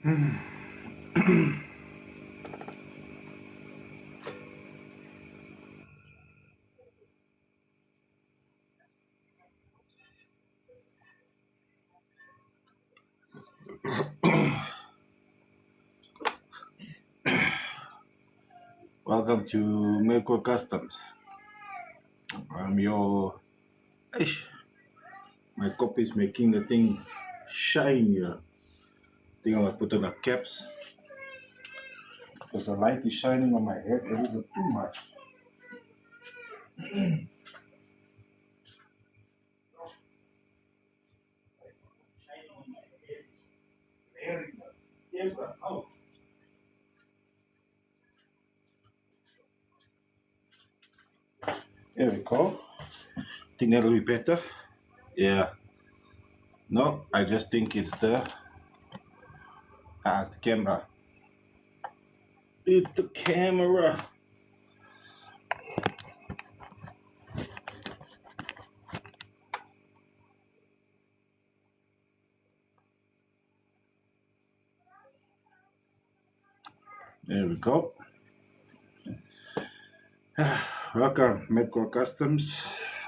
Welcome to M.A.D Customs. I'm your. Ish, my copy is making the thing shine here. I think I'm gonna put on the caps because the light is shining on my head a little too much. Oh, there we go. Think that'll be better. Yeah. No, I just think it's it's the camera. It's the camera. There we go. Welcome, M.A.D Customs.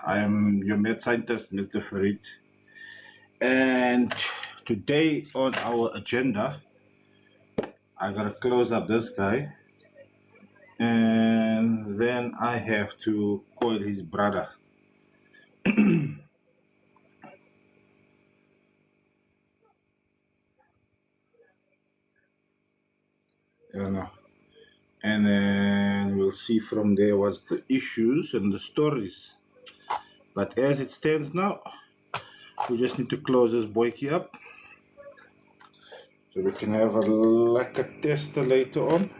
I am your med scientist, Mr. Farid. And today on our agenda, I gotta close up this guy, and then I have to coil his brother. You know, and then we'll see from there what's the issues and the stories. But as it stands now, we just need to close this boyki up so we can have a lacquer tester later on.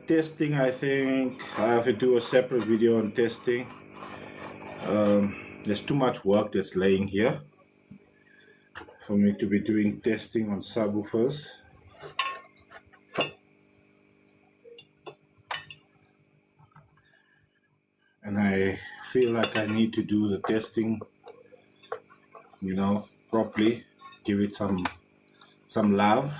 Testing, I think I have to do a separate video on testing. There's too much work that's laying here for me to be doing testing on subwoofers. And I feel like I need to do the testing, properly, give it some love.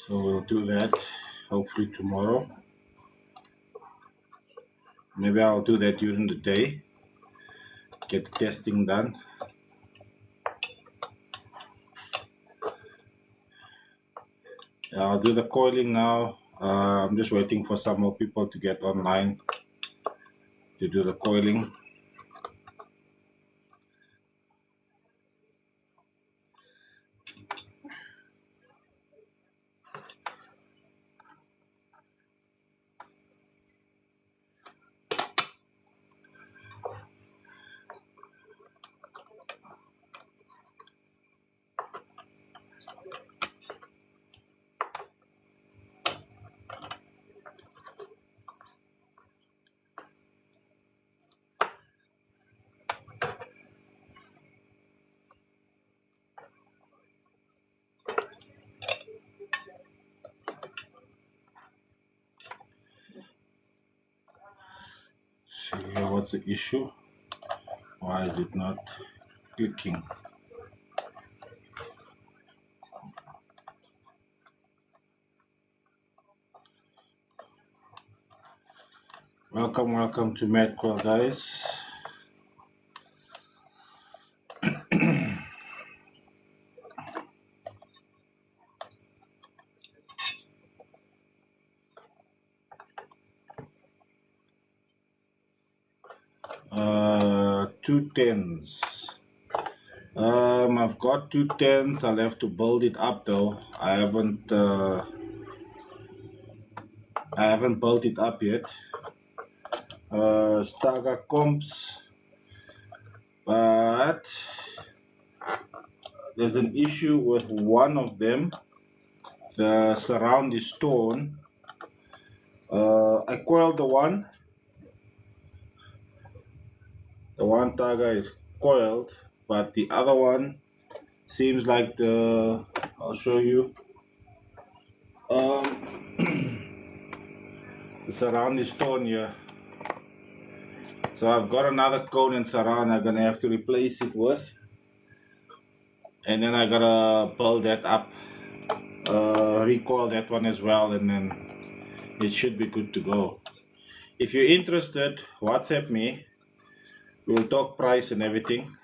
So we'll do that hopefully tomorrow. Maybe I'll do that during the day, get the testing done. I'll do the coiling now. I'm just waiting for some more people to get online to do the coiling. See here, what's the issue? Why is it not clicking? Welcome to M.A.D, guys. 210s. I've got 210s. I'll have to build it up though. I haven't built it up yet. Stagger comps, but there's an issue with one of them. The surround is torn. I coiled the one. The one tugger is coiled, but the other one seems like I'll show you. The surround is torn here. So I've got another cone and surround I'm gonna have to replace it with. And then I gotta build that up, recoil that one as well, and then it should be good to go. If you're interested, WhatsApp me. We'll talk price and everything.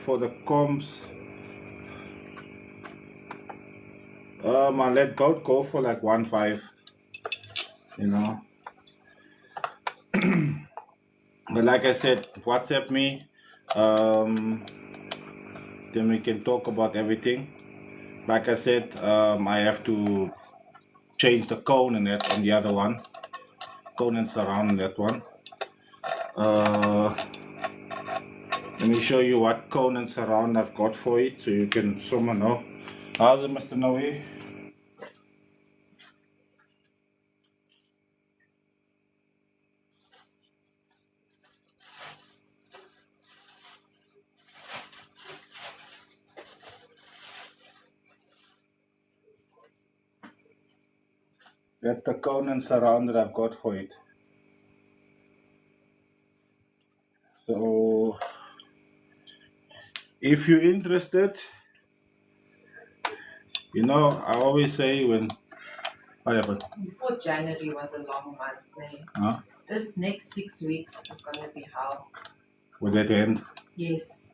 For the comps, I let both go for like 1.5, you know. But like I said, WhatsApp me. Then we can talk about everything. Like I said, I have to change the cone and that on the other one, cone and surround on that one. Let me show you what cone and surround I've got for it, so you can someone know. How's it, Mr. Noe? That's the cone and surround that I've got for it. So if you're interested, I always say when what happened? Before January was a long month, eh? Huh? This next 6 weeks is gonna be hell. Would that end? Yes.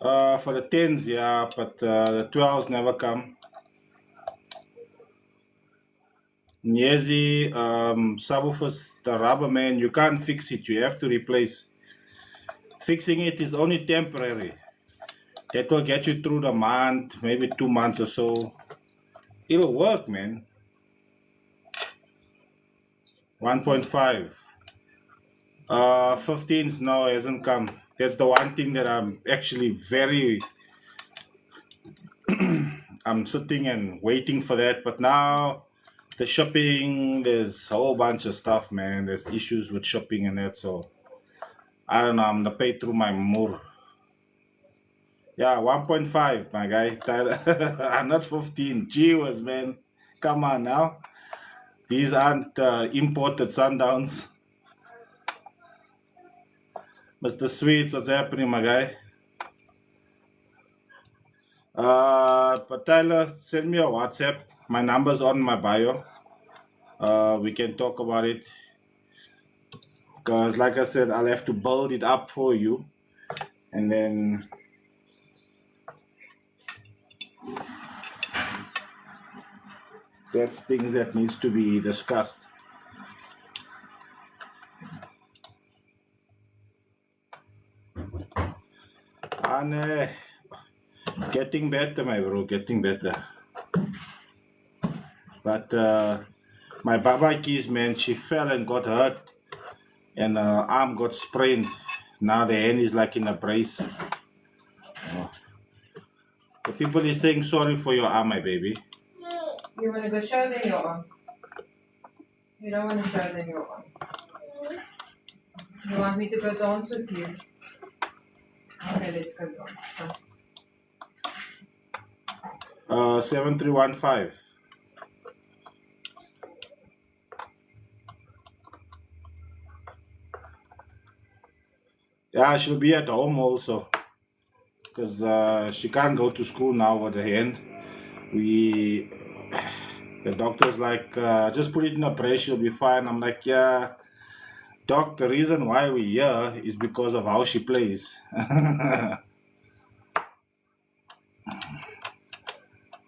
Uh, for the 10s, yeah, but the 12s never come. Nyezi, subwoofers, the rubber man, you can't fix it. You have to replace. Fixing it is only temporary. That will get you through the month, maybe 2 months or so. It'll work, man. 1.5. 15s, no, hasn't come. That's the one thing that I'm actually I'm sitting and waiting for that. But now the shipping, there's a whole bunch of stuff, man. There's issues with shipping and that. So I don't know. I'm gonna pay through my more. Yeah, 1.5, my guy. I'm not 15. Gee whiz, man. Come on now. These aren't imported sundowns. Mr. Sweets, what's happening, my guy? But Tyler, send me a WhatsApp. My number's on my bio. We can talk about it. Because, like I said, I'll have to build it up for you. And then that's things that needs to be discussed. And getting better, my bro, getting better. But my baba keys, man, she fell and got hurt. And arm got sprained. Now the hand is like in a brace. Oh. The people is saying sorry for your arm, my baby. You wanna go show them your arm? You don't wanna show them your arm. You want me to go dance with you? Okay, let's go dance. Come. 7315. Yeah, she'll be at home also. Because she can't go to school now with the hand. The doctor's like, just put it in a brace, she'll be fine. I'm like, yeah, doc, the reason why we're here is because of how she plays.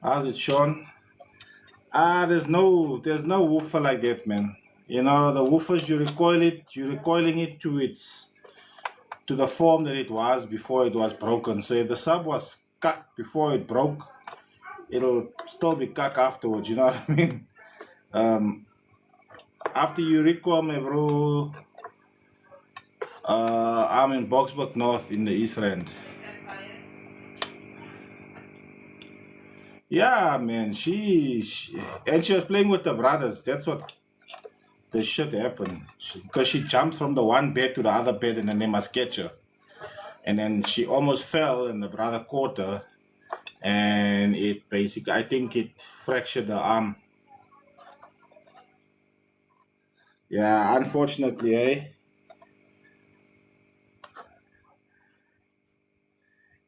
How's it, Sean? There's no woofer like that, man. The woofers, you're recoiling it to the form that it was before it was broken. So if the sub was cut before it broke, it'll still be cut afterwards. You know what I mean? Um, After you recall me, bro, I'm in Boksburg North in the East Rand. Yeah, man, and she was playing with the brothers. That's what the shit happened. Because she jumps from the one bed to the other bed and then they must catch her. And then she almost fell and the brother caught her. And it basically, I think it fractured the arm. Yeah, unfortunately, eh?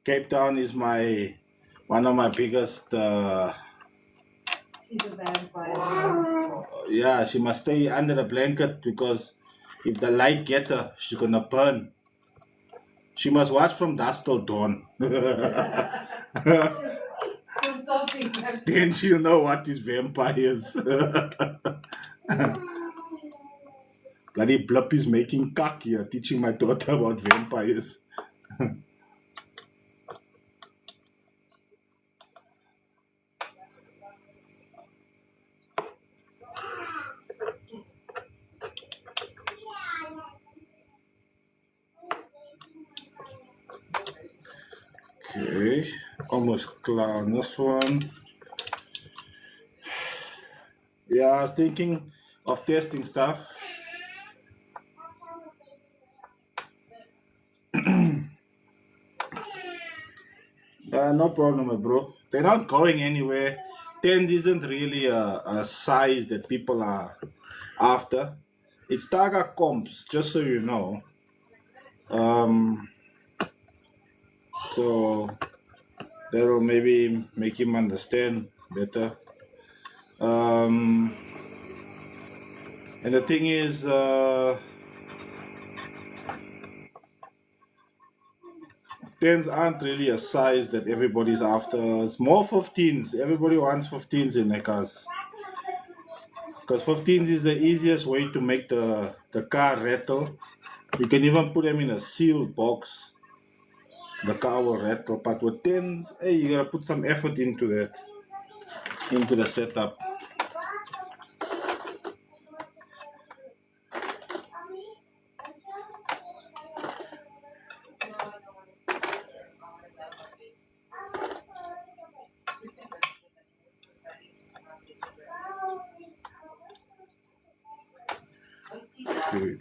Cape Town is one of my biggest. She's a vampire. Yeah, she must stay under the blanket because if the light get her, she's gonna burn. She must watch from dusk till dawn. She'll stop being Then she'll know what is vampires. Bloody Blup is making cock here, teaching my daughter about vampires. Okay, almost clear on this one. Yeah, I was thinking of testing stuff. No problem, bro. They're not going anywhere. 10 isn't really a size that people are after. It's Targa comps, just so you know. Um, so that'll maybe make him understand better. Um, and the thing is, 10s aren't really a size that everybody's after. It's more 15s. Everybody wants 15s in their cars. Because 15s is the easiest way to make the car rattle. You can even put them in a sealed box. The car will rattle. But with 10s, hey, you gotta put some effort into that, into the setup. Okay.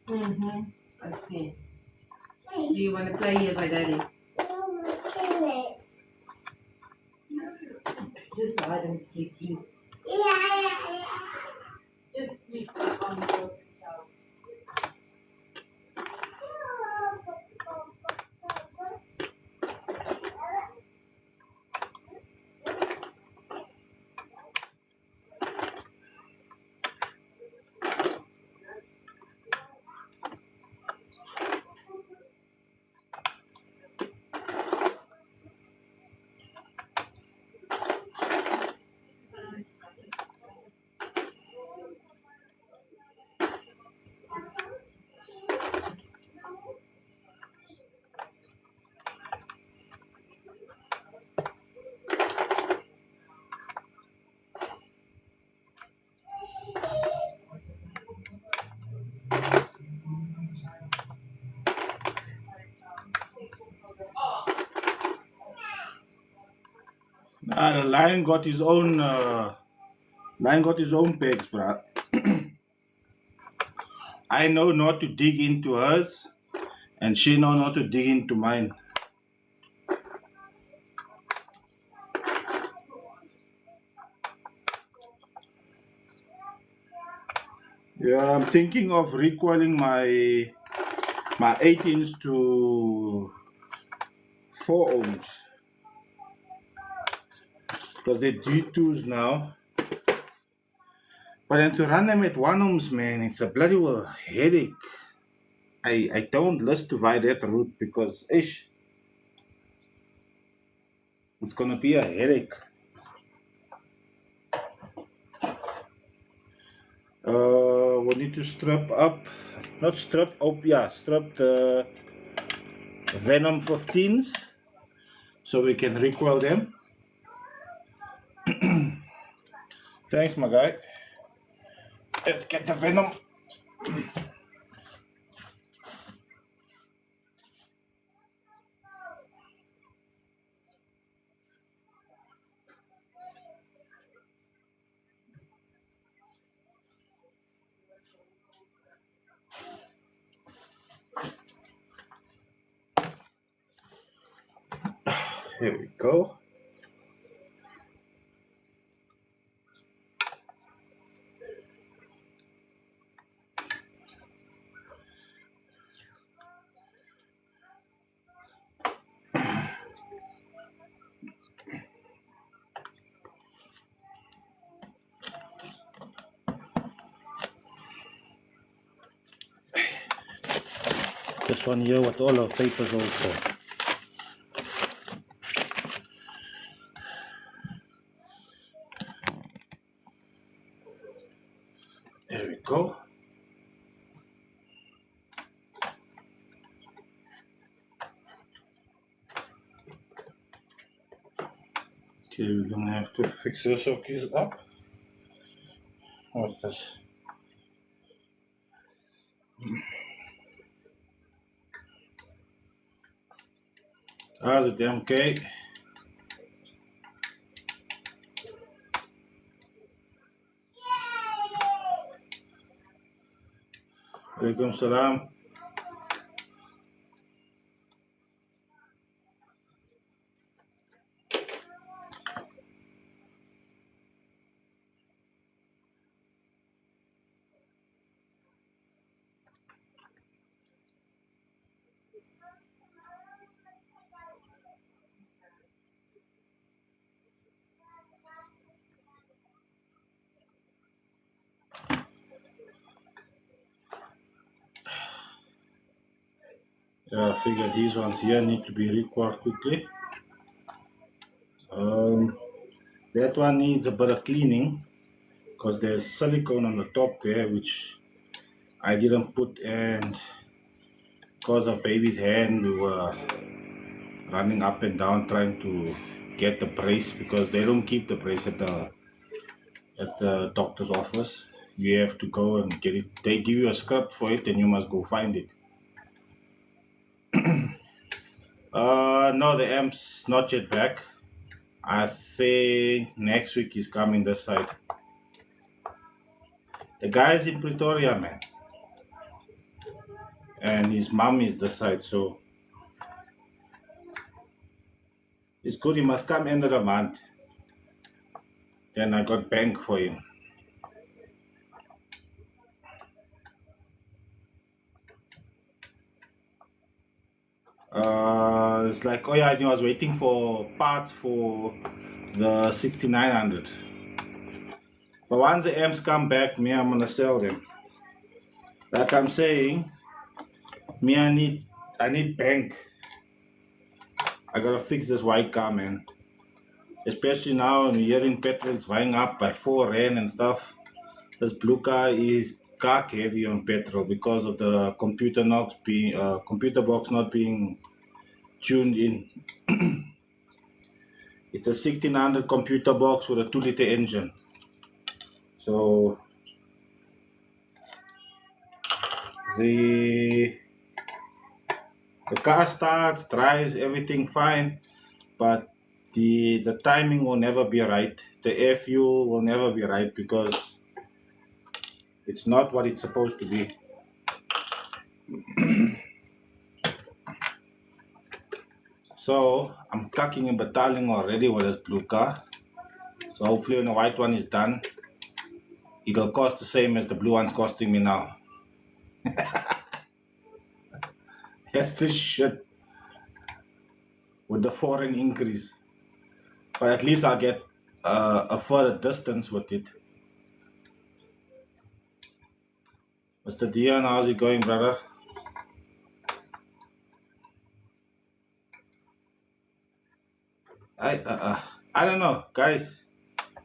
Mm-hmm. I see. Do you want to play here by daddy? Just lie and sleep, please. Just sleep on the couch. The lion got his own. Lion got his own pegs, bruh. I know not to dig into hers, and she know not to dig into mine. Yeah, I'm thinking of recoiling my 18s to 4 ohms because they're G2s now. But then to run them at 1 ohms, man, it's a bloody well headache. I don't list to buy that route because ish, it's gonna be a headache. We need to strap up, not strap up, yeah, strap Venom 15s so we can recoil them. Thanks, my guy. Let's get the Venom. Here we go. This one here with all of papers also. There we go. Okay, we're gonna have to fix this hookies up. What's this? How's it, MK? Alaikum salam. Yeah, I figured these ones here need to be recoiled quickly. That one needs a bit of cleaning because there's silicone on the top there which I didn't put, and because of baby's hand we were running up and down trying to get the brace because they don't keep the brace at the doctor's office. You have to go and get it. They give you a script for it and you must go find it. No, the amp's not yet back. I think next week he's coming this side. The guy's in Pretoria, man. And his mom is this side, so it's good. He must come end of the month. Then I got bank for him. It's like, oh yeah, I was waiting for parts for the 6900. But once the amps come back, me, I'm gonna sell them. Like I'm saying, me, I need bank. I gotta fix this white car, man. Especially now, I'm hearing petrol's going up by 4 rand and stuff. This blue car is cock heavy on petrol because of the computer box not being tuned in. It's a 1600 computer box with a 2-liter engine. So the car starts, drives, everything fine, but the timing will never be right. The air fuel will never be right because it's not what it's supposed to be. So I'm cucking and battling already with this blue car. So hopefully when the white one is done, it'll cost the same as the blue one's costing me now. That's the shit with the foreign increase. But at least I'll get a further distance with it. Mr. Dion, how's it going, brother? I don't know, guys.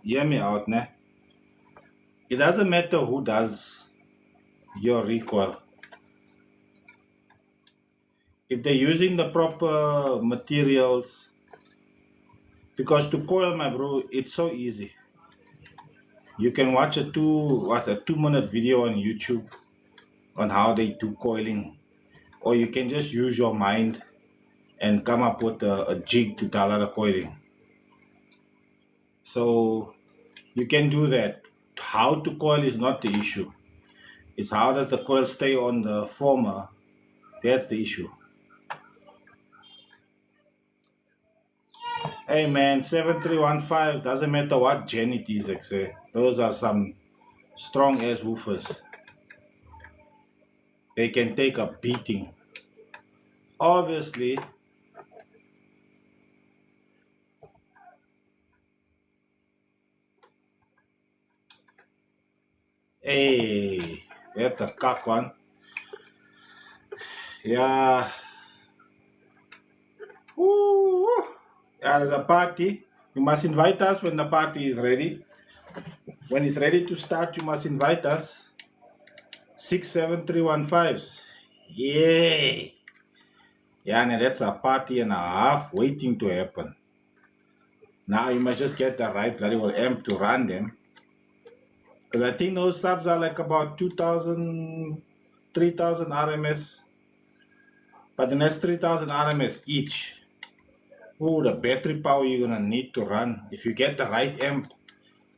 Hear me out, ne? It doesn't matter who does your recoil. if they're using the proper materials, because to coil, my bro, it's so easy. You can watch a 2 minute video on YouTube on how they do coiling, or you can just use your mind and come up with a jig to tell the coiling. So you can do that. How to coil is not the issue. It's how does the coil stay on the former. That's the issue. Hey man, 7315 doesn't matter what gen it is, those are some strong ass woofers. They can take a beating. Obviously, hey, that's a cock one. Yeah. Woo. Yeah, there's a party. You must invite us when the party is ready. When it's ready to start, you must invite us. 67315s. Yay. Yeah, and that's a party and a half waiting to happen. Now you must just get the right bloody well amp to run them. Because I think those subs are like about 2000, 3000 RMS. But then that's 3000 RMS each. Oh, the battery power you're gonna need to run. If you get the right amp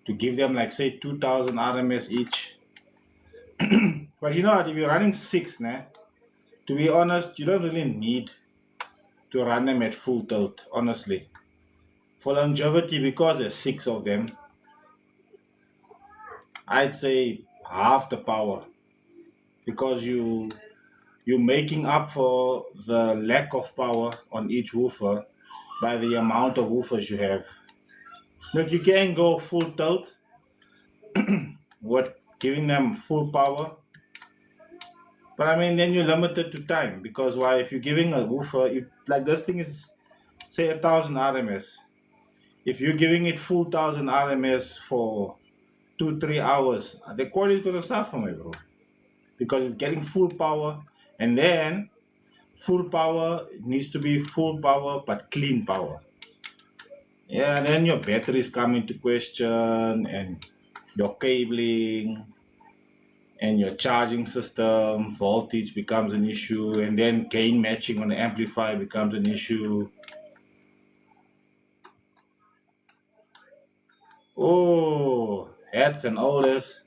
to give them like say 2000 RMS each. But you know what, if you're running six, nah, to be honest, you don't really need to run them at full tilt, honestly. For longevity, because there's six of them, I'd say half the power. Because you're making up for the lack of power on each woofer by the amount of woofers you have. Look, you can go full tilt with giving them full power, but I mean then you're limited to time because why? If you're giving a woofer, if like this thing is say 1000 RMS, if you're giving it full 1000 RMS for 2 3 hours, the cord is gonna suffer, my bro, because it's getting full power, and then full power needs to be full power but clean power. Yeah, then your batteries come into question and your cabling and your charging system, voltage becomes an issue, and then gain matching on the amplifier becomes an issue. Oh, that's an oldest.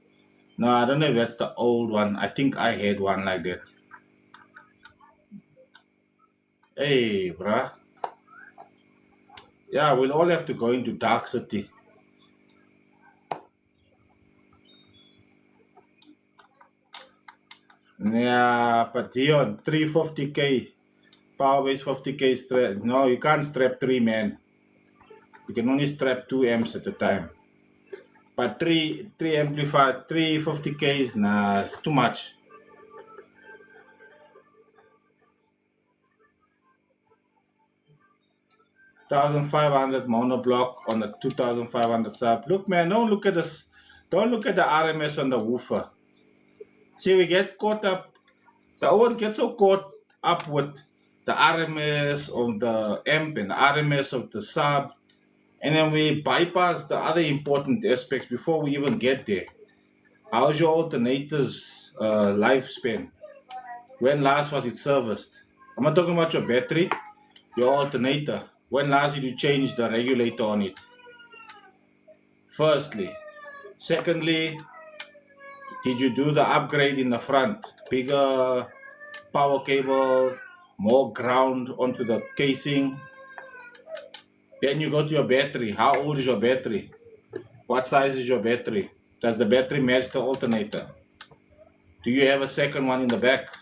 No, I don't know if that's the old one. I think I had one like that. Hey, bruh. Yeah, we'll all have to go into Dark City. Yeah, but Dion, 350k, power base 50k strap. No, you can't strap three, man. You can only strap two amps at a time. But three amplifier, 350Ks, nah, it's too much. 1500 monoblock on the 2500 sub. Look, man, don't look at this. Don't look at the RMS on the woofer. See, we get caught up. The always get so caught up with the RMS of the amp and the RMS of the sub, and then we bypass the other important aspects before we even get there. How's your alternator's lifespan? When last was it serviced? I'm not talking about your battery, your alternator. When last did you change the regulator on it? Firstly. Secondly, did you do the upgrade in the front? Bigger power cable, more ground onto the casing. Then you go to your battery. How old is your battery? What size is your battery? Does the battery match the alternator? Do you have a second one in the back?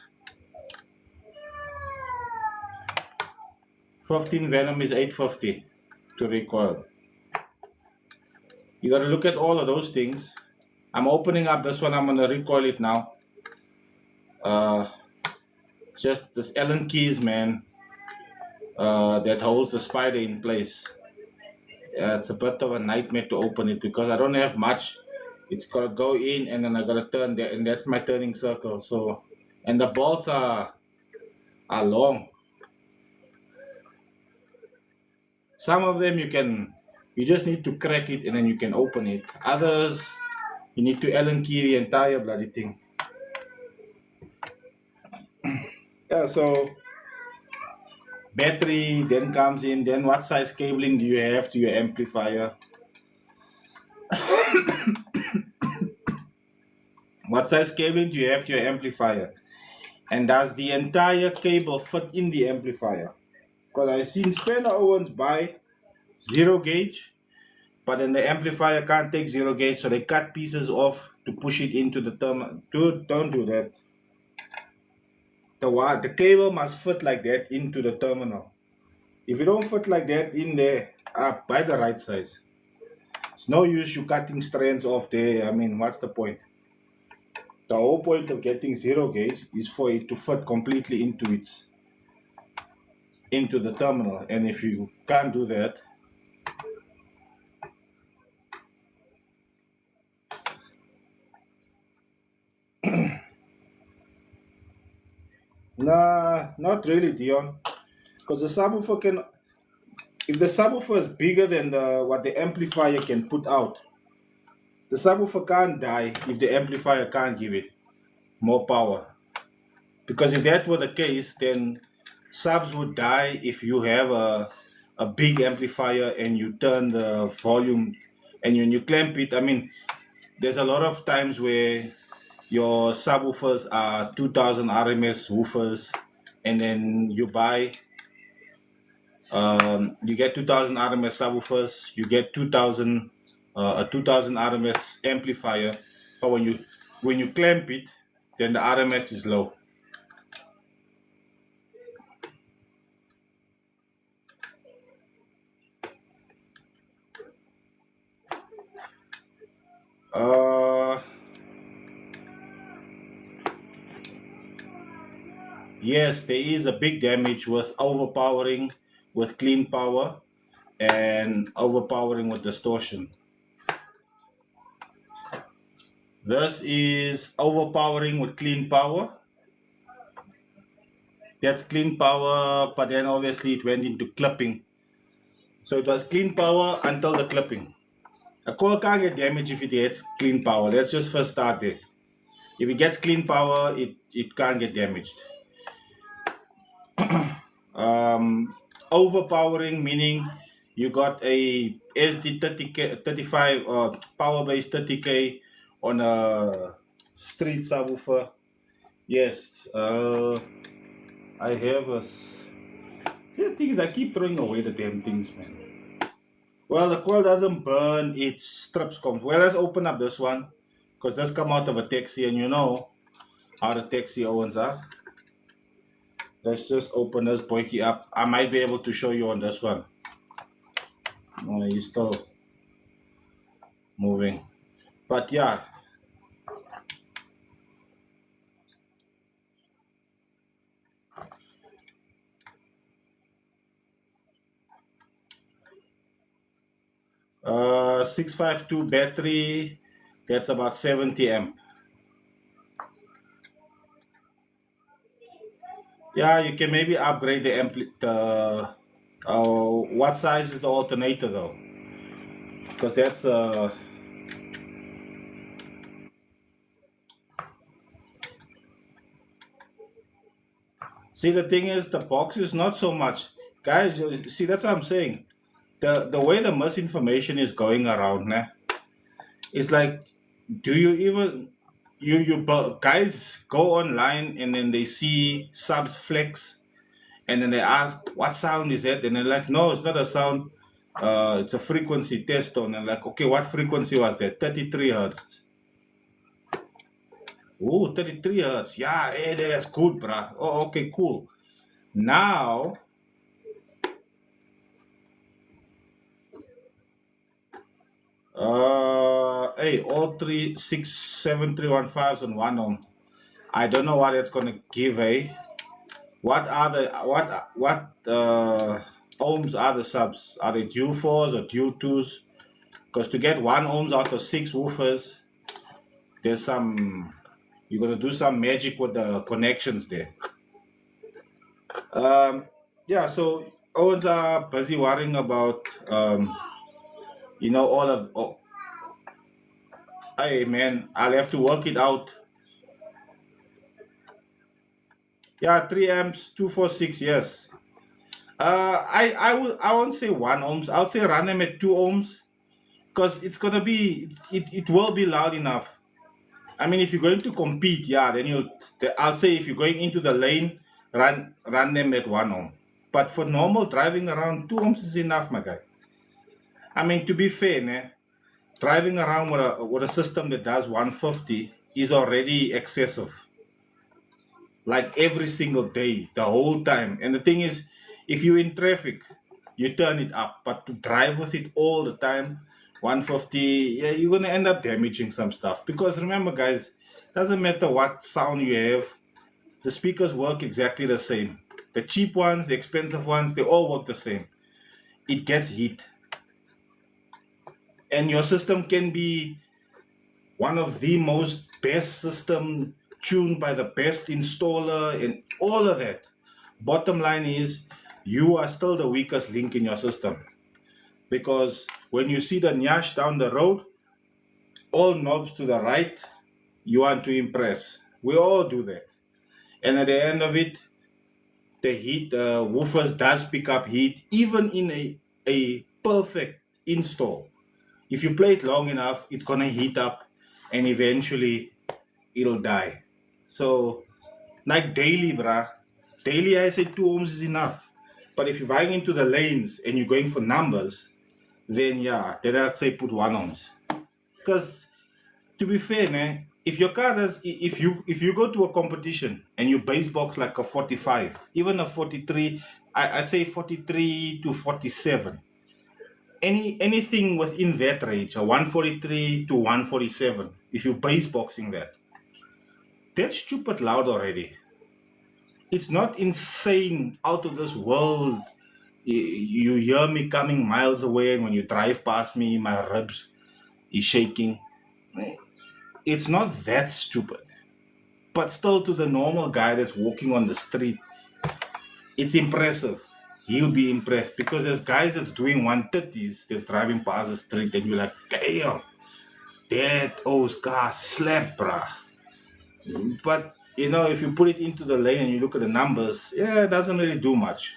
15 Venom is 850 to recoil. You got to look at all of those things. I'm opening up this one. I'm going to recoil it now. Just this Allen keys, man, that holds the spider in place. It's a bit of a nightmare to open it because I don't have much. It's got to go in and then I got to turn there, and that's my turning circle. So, and the bolts are long. Some of them you just need to crack it and then you can open it. Others, you need to Allen key the entire bloody thing. Yeah, so battery then comes in. Then what size cabling do you have to your amplifier? What size cabling do you have to your amplifier? And does the entire cable fit in the amplifier? Because I've seen Spender Owens buy zero gauge, but then the amplifier can't take zero gauge, so they cut pieces off to push it into the terminal. Dude, don't do that. The cable must fit like that into the terminal. If you don't fit like that in there, buy the right size. It's no use you cutting strands off there. I mean, what's the point? The whole point of getting zero gauge is for it to fit completely into the terminal. And if you can't do that, nah, not really, Dion. Because the subwoofer can, if the subwoofer is bigger than what the amplifier can put out, the subwoofer can't die if the amplifier can't give it more power. Because if that were the case, then subs would die if you have a big amplifier and you turn the volume and when you clamp it. I mean, there's a lot of times where your subwoofers are 2000 RMS woofers, and then you get 2000 RMS subwoofers, you get 2000 a 2000 RMS amplifier, but when you clamp it, then the RMS is low. Uh, yes, there is a big damage with overpowering with clean power and overpowering with distortion. This is overpowering with clean power. That's clean power, but then obviously it went into clipping. So it was clean power until the clipping. A coil can't get damaged if it gets clean power. Let's just first start there. If it gets clean power, it can't get damaged. Overpowering meaning you got a SD 30K, 35 power base 30K on a street subwoofer. Yes, I have a. See the things I keep throwing away the damn things, man. Well, the coil doesn't burn; it strips comes. Well, let's open up this one because this come out of a taxi, and you know how the taxi owns are. Let's just open this boyki up. I might be able to show you on this one. Oh, he's still moving. But yeah, 652 battery, that's about 70 amp. Yeah, you can maybe upgrade what size is the alternator though? Because that's see, the thing is the box is not so much, guys. See, that's what I'm saying. The way the misinformation is going around, nah, it's like, do you even guys go online and then they see subs flex and then they ask what sound is it and they're like, no, it's not a sound, it's a frequency test on. And like, okay, what frequency was that? 33 hertz. Oh, 33 hertz. Yeah, hey, that's cool, bruh. Oh, okay, cool. Now, hey, all 3 6 7 3 1 5s on one ohm. I don't know what it's gonna give, eh? What are the what ohms are the subs? Are they dual fours or dual twos? Because to get 1 ohms out of 6 woofers, there's some you're gonna do some magic with the connections there. Um, yeah. So Owens are busy worrying about, all of. Oh, hey man, I'll have to work it out. Yeah, 3 amps, 246. Yes. I won't say 1 ohms. I'll say run them at 2 ohms because it's gonna be it will be loud enough. I mean, if you're going to compete, yeah, then I'll say if you're going into the lane, run them at 1 ohm. But for normal driving around, 2 ohms is enough, my guy. I mean, to be fair, ne, driving around with a system that does 150 is already excessive. Like every single day, the whole time. And the thing is, if you're in traffic, you turn it up. But to drive with it all the time, 150, yeah, you're gonna end up damaging some stuff. Because remember, guys, doesn't matter what sound you have, the speakers work exactly the same. The cheap ones, the expensive ones, they all work the same. It gets heat. And your system can be one of the most best system tuned by the best installer and all of that. Bottom line is you are still the weakest link in your system because when you see the nyash down the road, all knobs to the right, you want to impress. We all do that. And at the end of it, the heat, the woofers does pick up heat even in a perfect install. If you play it long enough, it's gonna heat up and eventually it'll die. So like daily, bruh. Daily I say 2 ohms is enough. But if you're buying into the lanes and you're going for numbers, then yeah, then I'd say put 1 ohms. Because to be fair, man, if your car does if you go to a competition and you base box like a 45, even a 43, I say 43 to 47. Anything within that range, a 143 to 147, if you base boxing that's stupid loud already. It's not insane out of this world. You hear me coming miles away, and when you drive past me, my ribs is shaking. It's not that stupid. But still, to the normal guy that's walking on the street, it's impressive. He'll be impressed because there's guys that's doing 130s that's driving past the street, and you're like, damn, that old car slap, bruh. But if you put it into the lane and you look at the numbers, yeah, it doesn't really do much.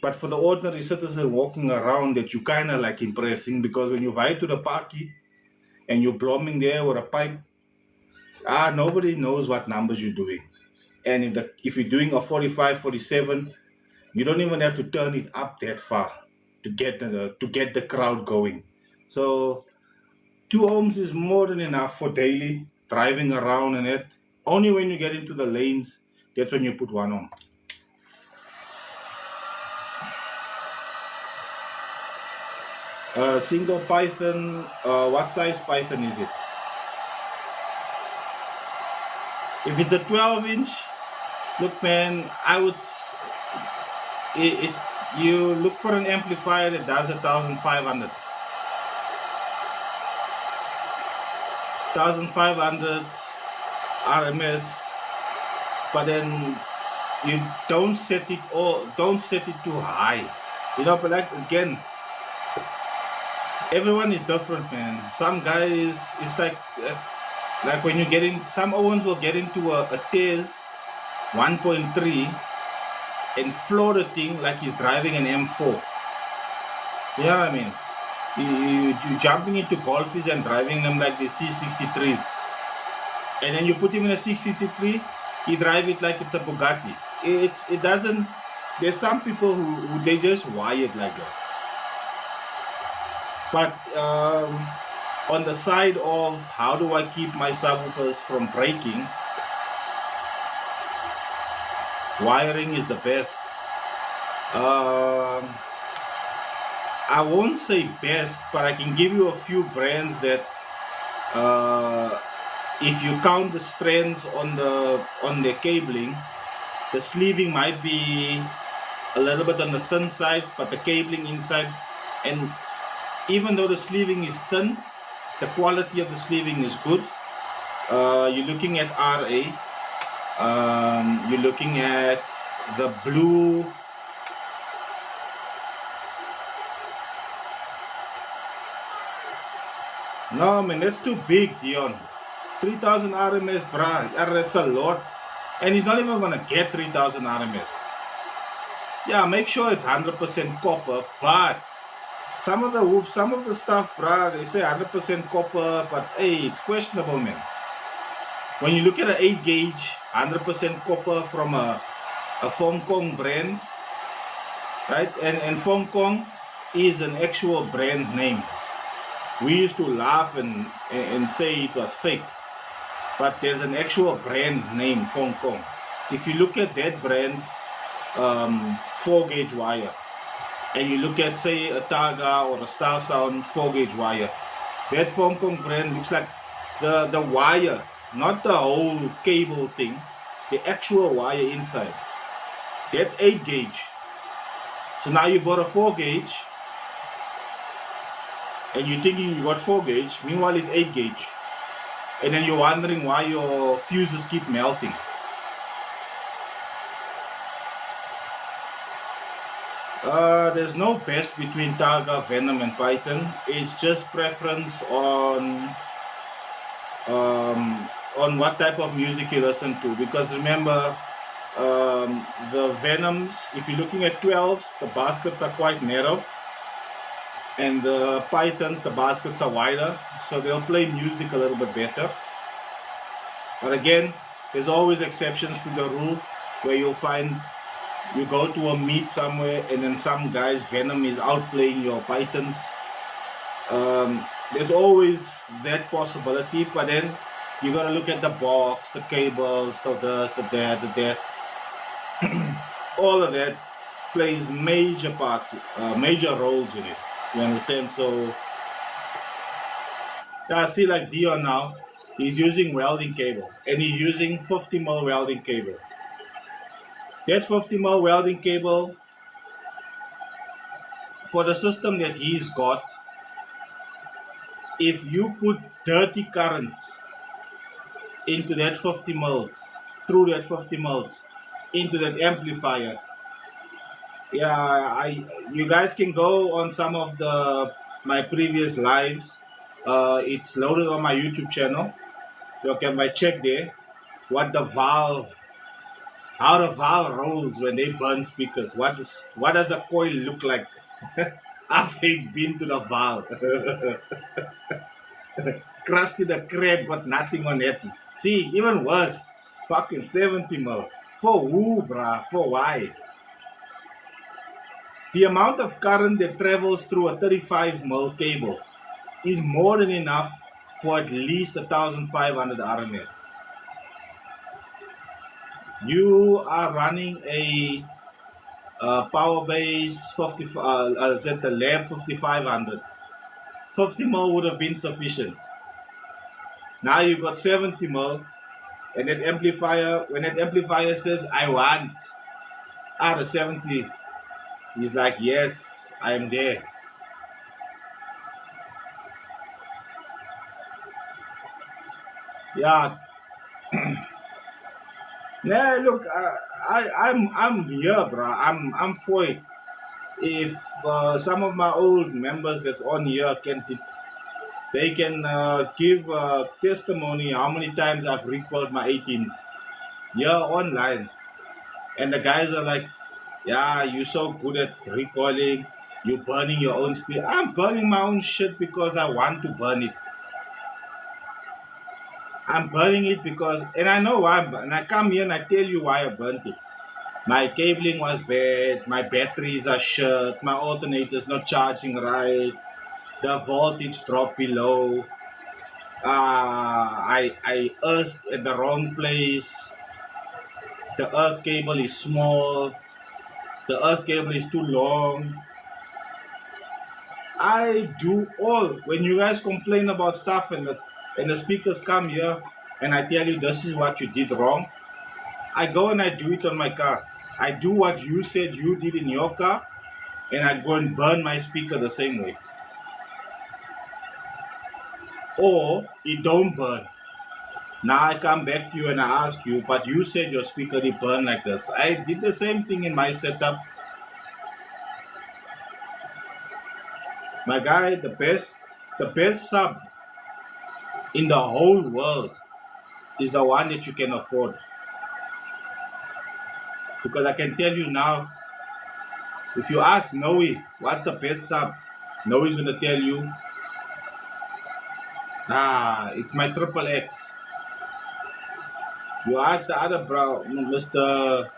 But for the ordinary citizen walking around, that you kind of like impressing because when you ride to the party and you're blomming there with a pipe, nobody knows what numbers you're doing. And if you're doing a 45, 47, you don't even have to turn it up that far to get the crowd going. So 2 ohms is more than enough for daily driving around and it. Only when you get into the lanes, that's when you put 1 ohm. Single Python, what size Python is it? If it's a 12-inch, look man, I would, you look for an amplifier that does 1,500. 1,500 RMS, but then you don't set it too high. But like again, everyone is different, man. Some guys, it's like when you get in, some Owens will get into a Tez 1.3 and floor the thing like he's driving an M4. You know what I mean? You jumping into Golfies and driving them like the C63s. And then you put him in a 663, he drive it like it's a Bugatti. It doesn't, there's some people who they just wire it like that. But on the side of how do I keep my subwoofers from breaking, wiring is the best. I won't say best, but I can give you a few brands that if you count the strands on the cabling, the sleeving might be a little bit on the thin side, but the cabling inside, and even though the sleeving is thin, the quality of the sleeving is good. You're looking at RA. You're looking at the blue No, man, that's too big, Dion. 3,000 RMS, bruh. Yeah, that's a lot. And he's not even gonna get 3,000 RMS. Yeah, make sure it's 100% copper, but some of the stuff, bruh, they say 100% copper, but hey, it's questionable, man. When you look at an 8 gauge, 100% copper from a Hong Kong brand, right? And Hong Kong is an actual brand name. We used to laugh and say it was fake, but there's an actual brand name, Hong Kong. If you look at that brand's 4 gauge wire, and you look at, say, a Targa or a Star Sound 4 gauge wire, that Hong Kong brand looks like the wire, not the whole cable thing, the actual wire inside. That's 8 gauge. So now you bought a 4 gauge, and you're thinking you got 4 gauge, meanwhile it's 8 gauge. And then you're wondering why your fuses keep melting. There's no best between Targa, Venom, and Python. It's just preference on what type of music you listen to. Because remember, the Venoms, if you're looking at 12s, the baskets are quite narrow, and the Pythons, the baskets are wider, so they'll play music a little bit better. But again, there's always exceptions to the rule, where you'll find you go to a meet somewhere and then some guy's Venom is outplaying your Pythons. There's always that possibility, but then you gotta look at the box, the cables, the this, the that, the that. All of that plays major parts, major roles in it. You understand? So, yeah, I see like Dion now, he's using welding cable, and he's using 50 mil welding cable. That 50 mil welding cable, for the system that he's got, if you put dirty current into that 50 mils, through that 50 mils, into that amplifier, yeah, you guys can go on some of my previous lives. It's loaded on my YouTube channel. You can check there what the valve, how the valve rolls when they burn speakers. What does a coil look like after it's been to the valve? Crusty the crab, got nothing on it. See, even worse, fucking 70 mil. For who, bruh? For why? The amount of current that travels through a 35 mil cable is more than enough for at least 1,500 RMS. You are running a power base 50, the lab 5500. 50 mil would have been sufficient. Now you got 70 mil, and that amplifier, when that amplifier says, I want out of 70, he's like, yes, I am there. Yeah. Yeah, look, I'm here, bro. I'm for it. If some of my old members that's on here they can give testimony how many times I've recalled my 18s here online, and the guys are like, yeah, you're so good at recalling, you're burning your own speed. I'm burning my own shit because I want to burn it. I'm burning it because, and I know why, and I come here and I tell you why I burnt it. My cabling was bad, my batteries are shit, my alternator's not charging right, the voltage dropped below, I earthed at the wrong place, the earth cable is small, the earth cable is too long. I do all. When you guys complain about stuff and the speakers come here and I tell you this is what you did wrong, I go and I do it on my car. I do what you said you did in your car, and I go and burn my speaker the same way. Or it don't burn. Now I come back to you and I ask you, but you said your speaker did burn like this. I did the same thing in my setup. My guy, the best sub in the whole world is the one that you can afford. Because I can tell you now, if you ask Noe what's the best sub, Noe's gonna tell you, it's my triple X. You ask the other bro, Mr.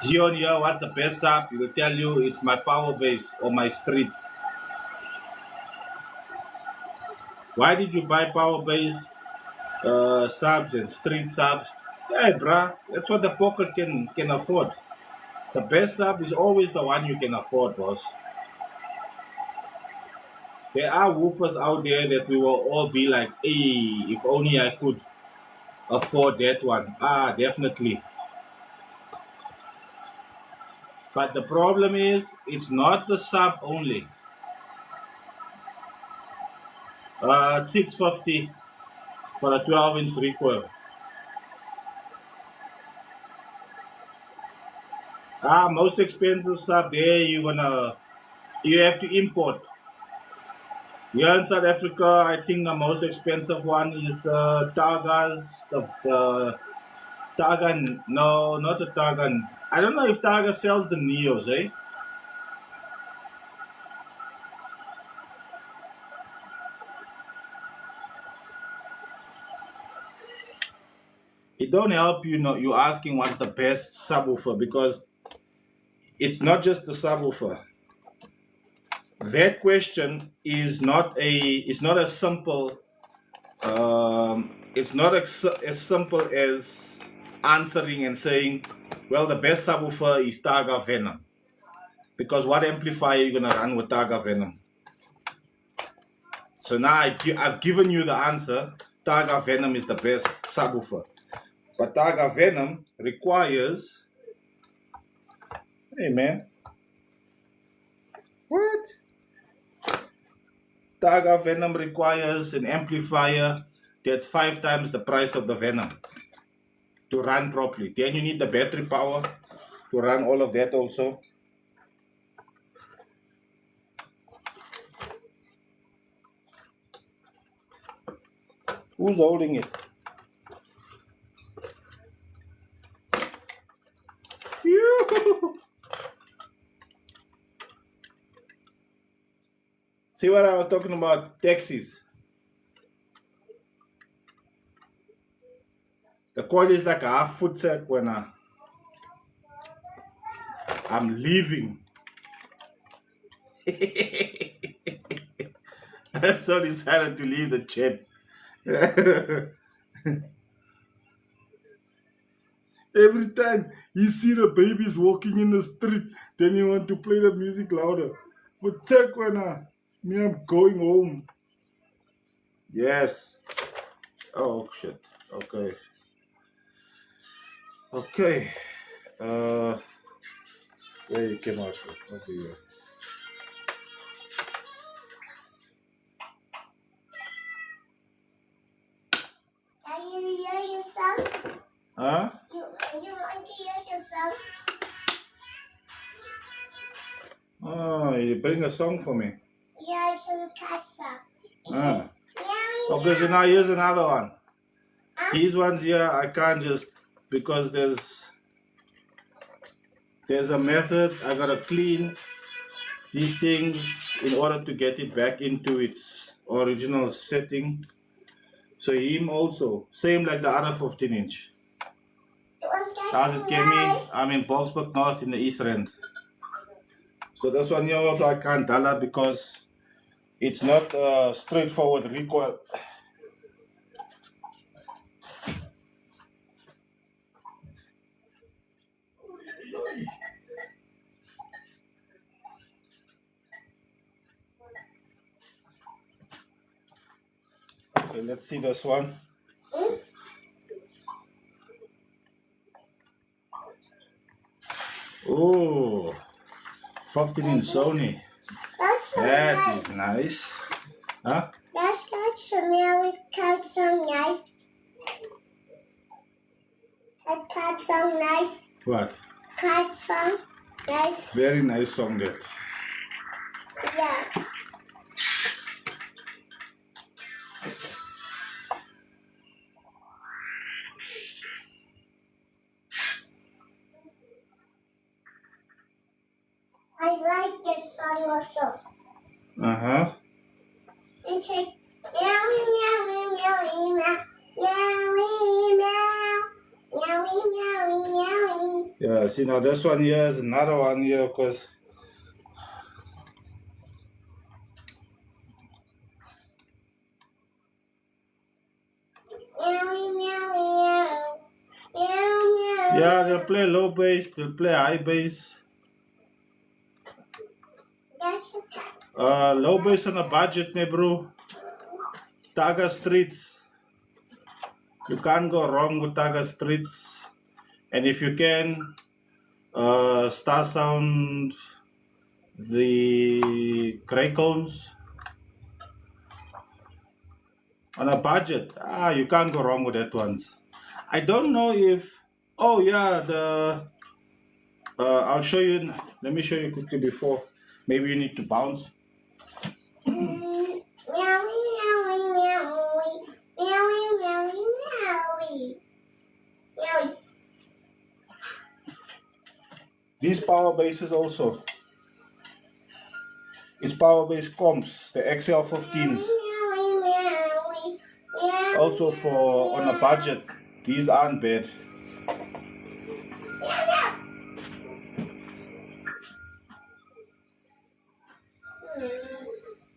Gion here, what's the best sub? He will tell you it's my power base or my streets. Why did you buy power base subs and street subs? Hey, bruh, that's what the pocket can afford. The best sub is always the one you can afford, boss. There are woofers out there that we will all be like, hey, if only I could afford that one. Definitely. But the problem is, it's not the sub only. 650 for a 12-inch recoil. Most expensive sub there, you have to import. Here in South Africa, I think the most expensive one is the Targas, the Targa, no, not the Targa. I don't know if Targa sells the Neos, eh? It don't help you asking what's the best subwoofer because it's not just the subwoofer. That question is not a simple it's not as simple as answering and saying, well, the best subwoofer is Targa Venom. Because what amplifier are you gonna run with Targa Venom? So now I've given you the answer. Targa Venom is the best subwoofer. But Targa Venom requires. Hey man. What? Targa Venom requires an amplifier that's 5 times the price of the Venom to run properly. Then you need the battery power to run all of that also. Who's holding it? You. See what I was talking about? Taxis. The coil is like a half-foot set when I'm leaving. So decided to leave the chat. Every time you see the babies walking in the street, then you want to play the music louder. But check when me I'm going home. Yes. Oh shit. Okay. Okay. Where you came out from? Over here. Can you hear yourself? Huh? You want to hear yourself? Oh, you bring a song for me. Yeah, it's a cat song. Ah. Okay, so now here's another one. These ones here I can't just because there's a method. I gotta clean these things in order to get it back into its original setting. So him also, same like the other 15-inch. How's it, Kemi? I'm in Boksburg North in the East End. So this one here also I can't dollar because it's not a straightforward recoil. Okay, let's see this one. Oh, 15-inch Sony. That is nice. Huh? That's not Sony. Cat song nice. That cat song nice. What? Cat song nice. Very nice song there. Yeah. I like this song also. Uh-huh. It's like meowie, meowie, meowie, meowie, meowie, meowie, meowie, meowie. Yeah, see now this one here is another one here because Meowie, meowie, meowie. yeah, they'll play low bass, they'll play high bass. That's okay. Low bass on a budget, me bro. Taga Streets. You can't go wrong with Taga Streets. And if you can, Star Sound, the Grey Cones. On a budget, you can't go wrong with that ones. I don't know if, oh yeah, I'll show you, let me show you quickly before. Maybe you need to bounce. Meowie, meowie, meowie, meowie, meowie, meowie. Meowie. These power bases also. It's power base comps, the XL15s. Also for on a budget, these aren't bad.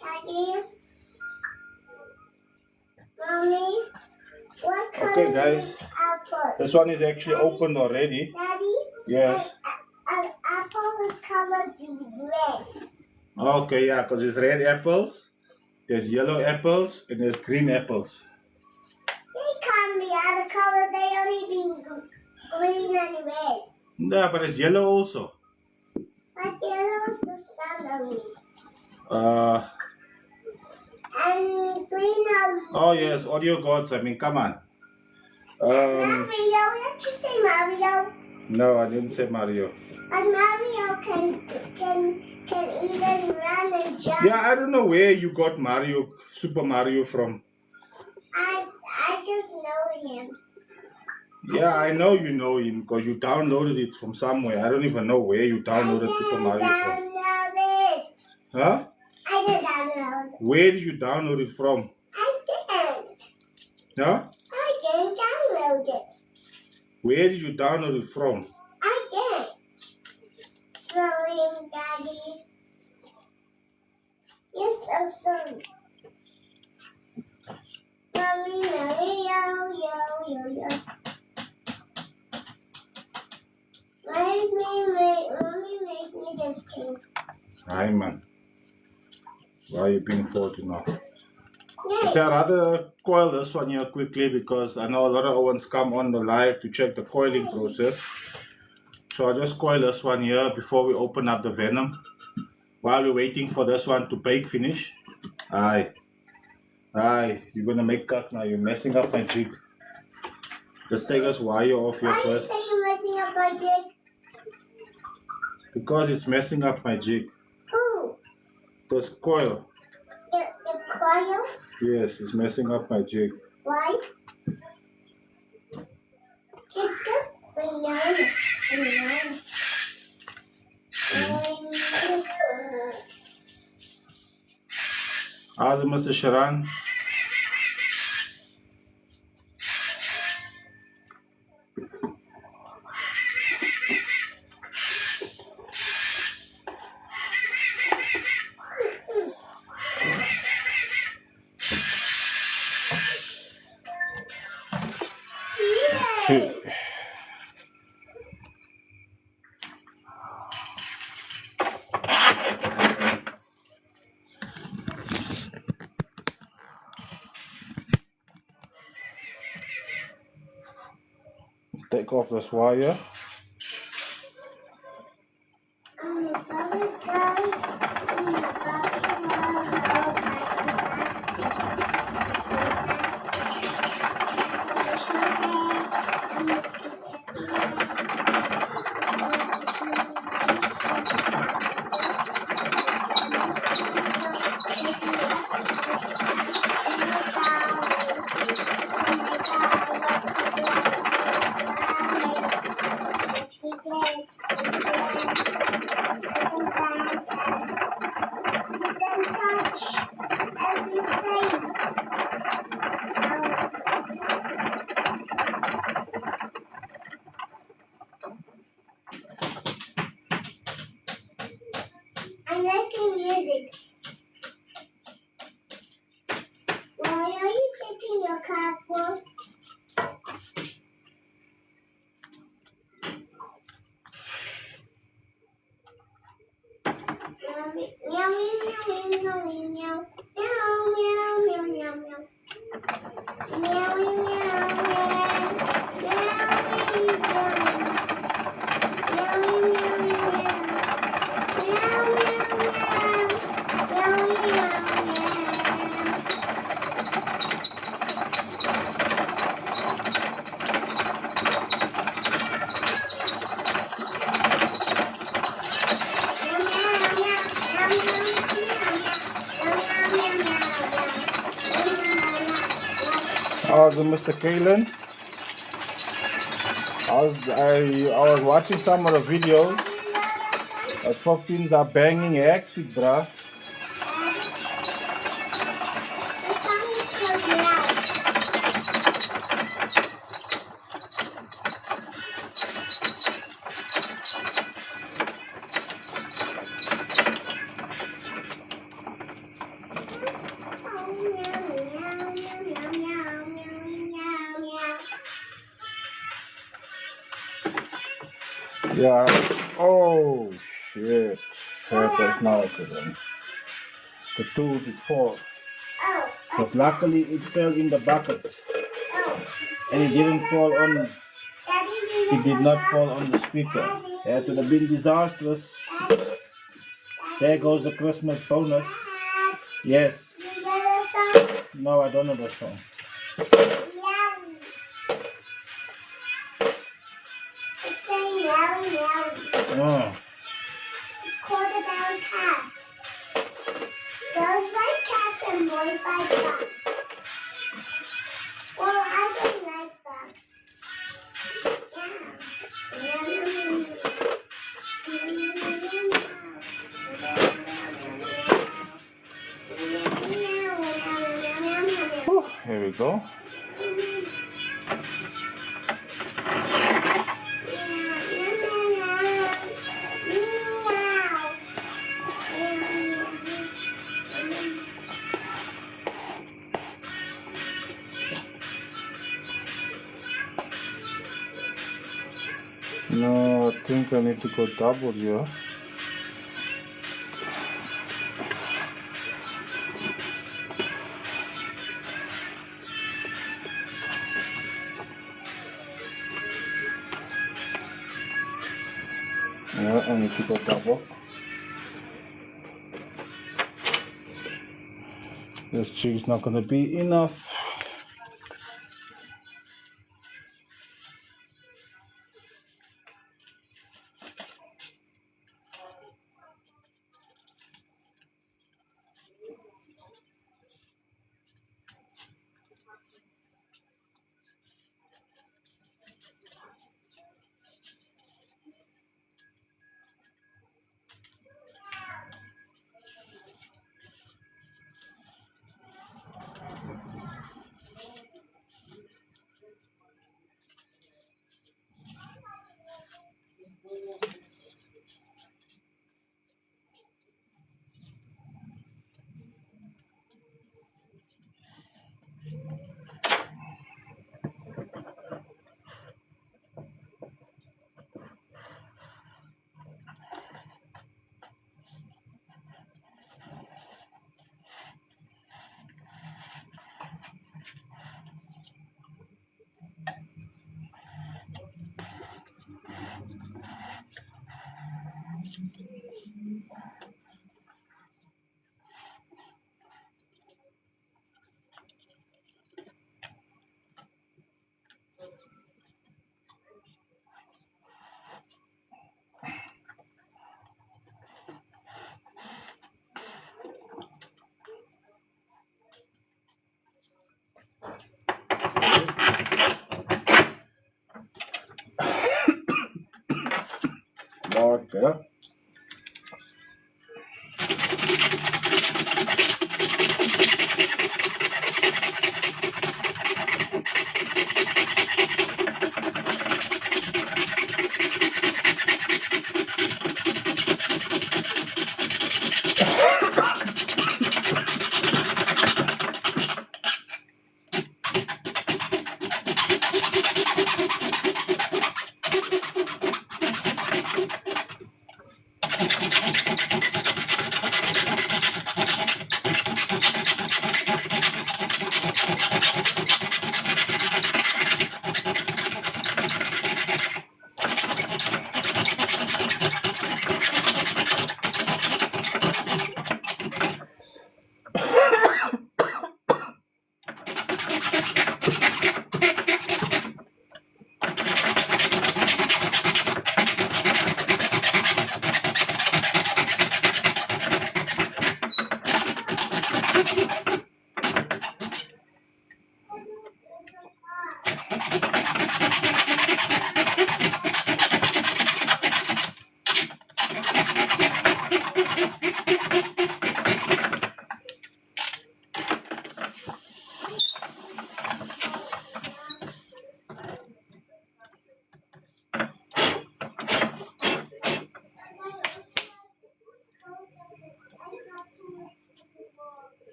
Daddy, Mommy, what color Okay guys, is apple? this one is actually opened already. Daddy, Yes. an apple is colored red. Okay, yeah, because there's red apples, there's yellow apples, and there's green apples. They can't be other color. They only be green and red. Yeah, but it's yellow also. But yellow's the sun only. And green are. Oh yes, audio gods. I mean, come on. Mario, did you say Mario? No, I didn't say Mario. And Mario can even run and jump. Yeah, I don't know where you got Mario, Super Mario from. I just know him. Yeah, I know you know him because you downloaded it from somewhere. I don't even know where you downloaded Super Mario from. I didn't download it. Huh? I didn't download it. Where did you download it from? I didn't. Huh? I didn't download it. Where did you download it from? I didn't. Sorry, Daddy. You're so sorry. Mommy, yo. Mommy make me this too. Hi, man. Why are you being faulty now? Yay. So I'd rather coil this one here quickly because I know a lot of ones come on the live to check the coiling process. So I'll just coil this one here before we open up the venom. While we're waiting for this one to bake finish. Aye, you're gonna make cut now. You're messing up my jig. Let's take this wire off here Why do you first. say you're messing up my jig? Because it's messing up my jig. Who? This coil. The coil? Yes, it's messing up my jig. Why? It's the banana. How's it, Mr. Sharan? Yay! Take off this wire. How's Mr. Coiling? I was watching some of the videos. The 15s are banging hectic, bruh. Yeah. Oh shit. That's not a good one. The tools it fall. But luckily it fell in the bucket. And it didn't fall on, it did not fall on the speaker. That would have been disastrous. There goes the Christmas bonus. Yes. No, I don't know that song. Oh. It's called about cats. Girls like cats and boys like dogs. Well, I don't like dogs. Whew, here we go. No, I think I need to go double here. Yeah, I need to go double. This jig's not gonna be enough. Okay.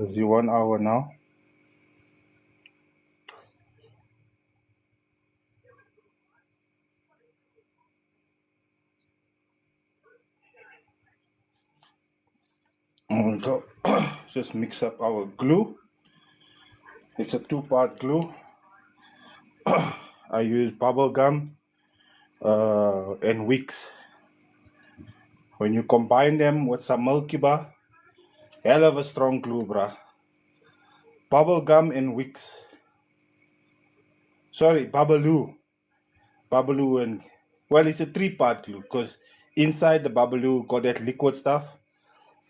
Is it 1 hour now? And go just mix up our glue. It's a 2-part glue. I use bubble gum and wicks. When you combine them with some Milky Bar, hell of a strong glue, bruh. Bubble gum and wicks. Sorry, Babaloo. Babaloo and, well, it's a 3-part glue because inside the Babaloo got that liquid stuff.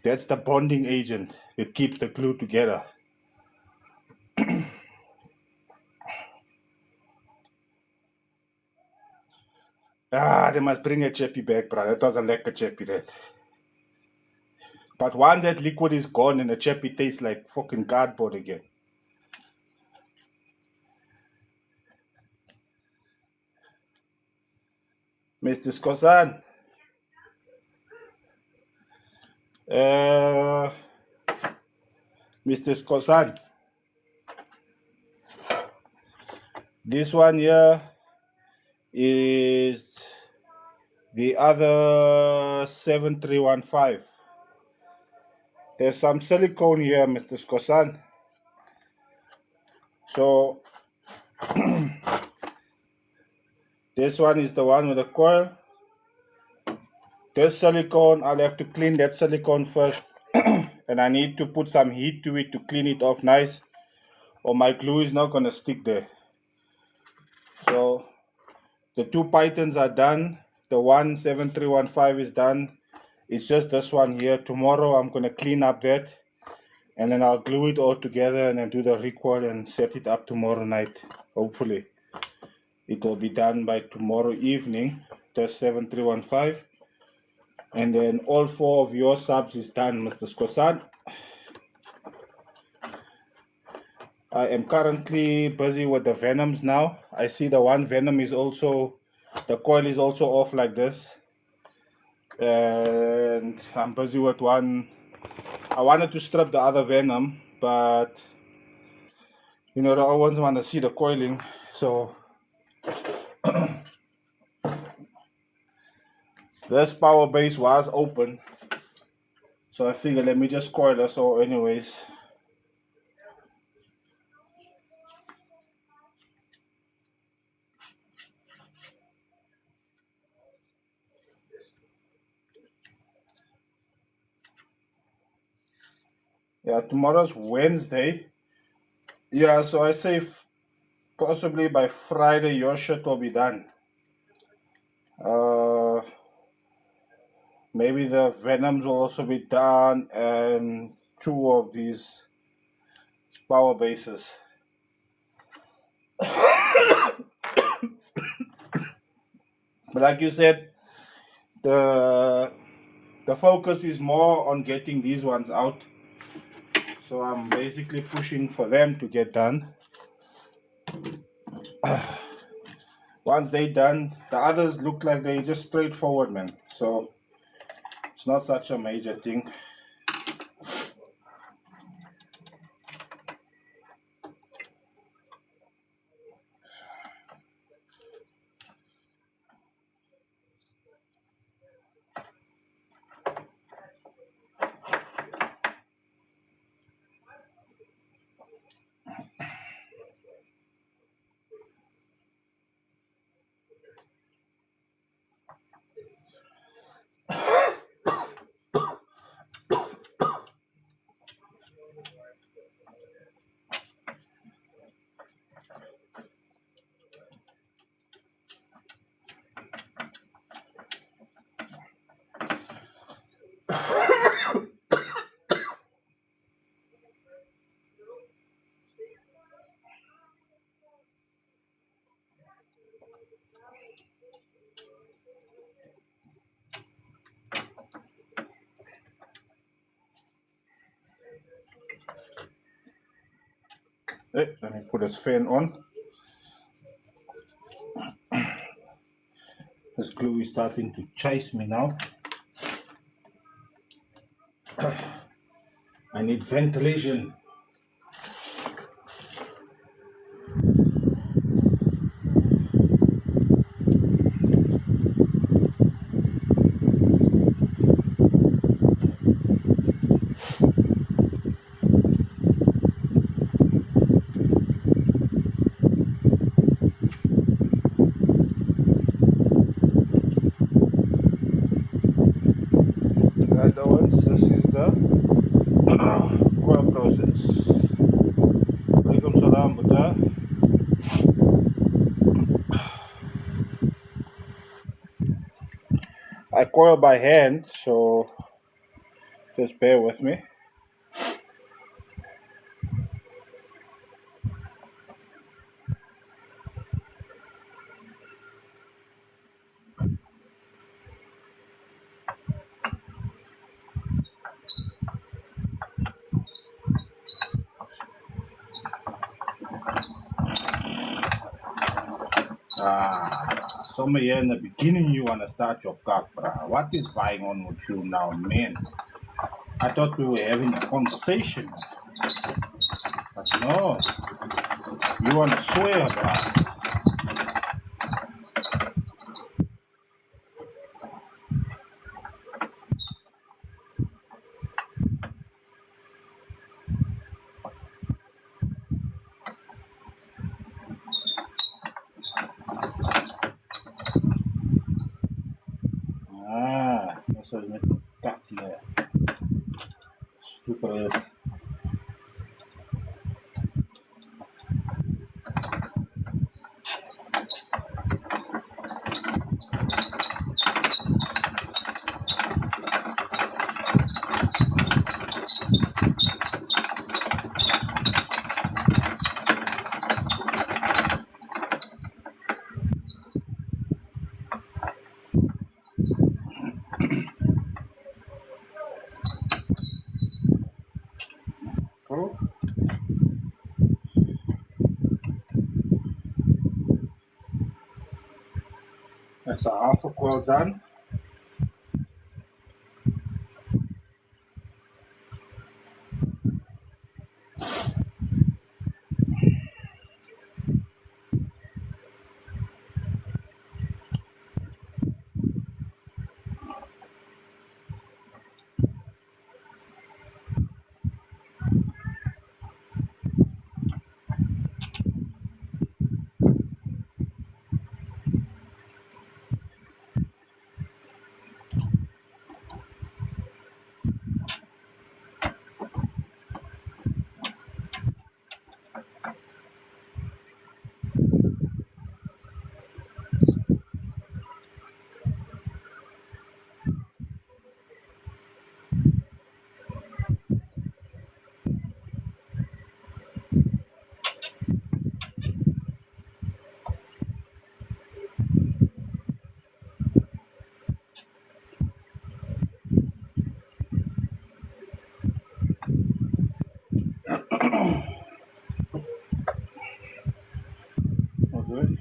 That's the bonding agent. It keeps the glue together. They must bring a chappy back, bruh. That was a lekker chappy, that. But once that liquid is gone and the chappy tastes like fucking cardboard again. Mr. Skosan. Mr. Skosan. This one here is the other 7315. There's some silicone here, Mr. Skosan. So this one is the one with the coil. This silicone, I'll have to clean that silicone first. And I need to put some heat to it to clean it off nice, or my glue is not going to stick there. So the 2 pythons are done. The 17315 is done. It's just this one here. Tomorrow I'm going to clean up that, and then I'll glue it all together and then do the recoil and set it up tomorrow night. Hopefully it will be done by tomorrow evening, the 7315. And then all 4 of your subs is done, Mr. Skosan. I am currently busy with the venoms now. I see the one venom is also, the coil is also off like this. And I'm busy with one. I wanted to strip the other venom, but you know, the other ones want to see the coiling. So this power base was open. So I figured let me just coil it. So anyways, yeah, tomorrow's Wednesday. Yeah, so I say possibly by Friday your shit will be done. Maybe the venoms will also be done, and 2 of these power bases. But like you said, the focus is more on getting these ones out. So I'm basically pushing for them to get done. Once they're done, the others look like they're just straightforward, man. So it's not such a major thing. Let me put this fan on. This glue is starting to chase me now. I need ventilation. I coil by hand, so just bear with me. Somewhere here in the beginning you want to start your cock, bruh. What is going on with you now, man? I thought we were having a conversation. But no, you want to swear, bruh. That's what met die kak hier. Super is. Oh, that's a half a coil done. Okay.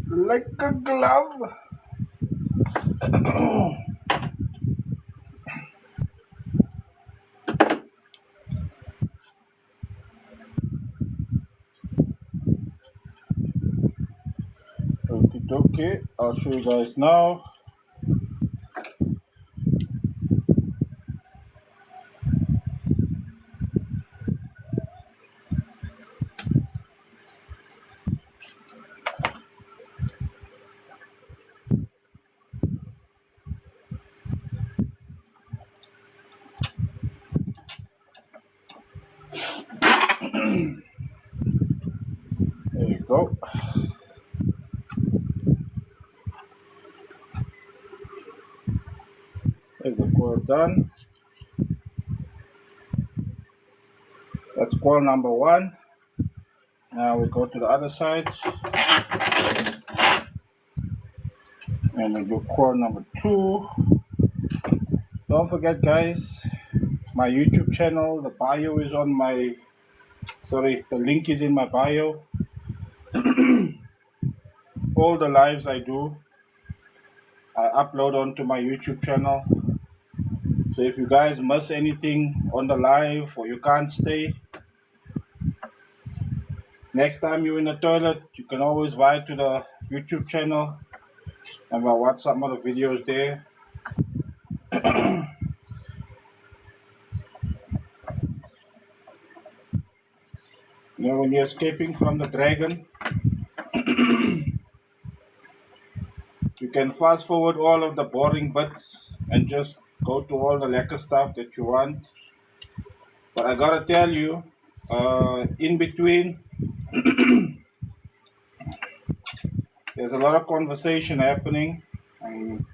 Like a glove. Okay, I'll show you guys now. There you go. Well done. That's coil number 1. Now we go to the other side and we do coil number 2. Don't forget, guys, my YouTube channel, the bio is on my, the link is in my bio. All the lives I do, I upload onto my YouTube channel. So if you guys miss anything on the live or you can't stay, next time you're in the toilet, you can always write to the YouTube channel and I'll watch some of the videos there. You know, when you're escaping from the dragon, you can fast forward all of the boring bits and just go to all the lekker stuff that you want. But I gotta tell you, in between, there's a lot of conversation happening, and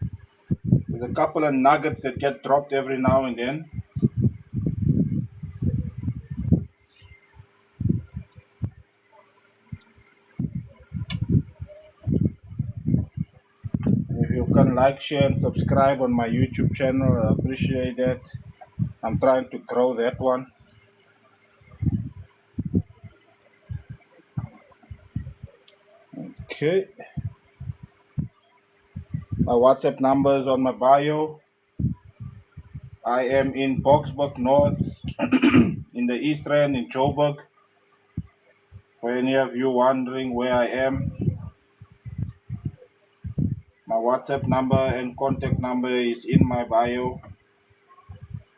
there's a couple of nuggets that get dropped every now and then. If you can like, share, and subscribe on my YouTube channel, I appreciate that. I'm trying to grow that one. Okay. My WhatsApp number is on my bio. I am in Boksburg North, in the East Rand, in Joburg. For any of you wondering where I am, my WhatsApp number and contact number is in my bio.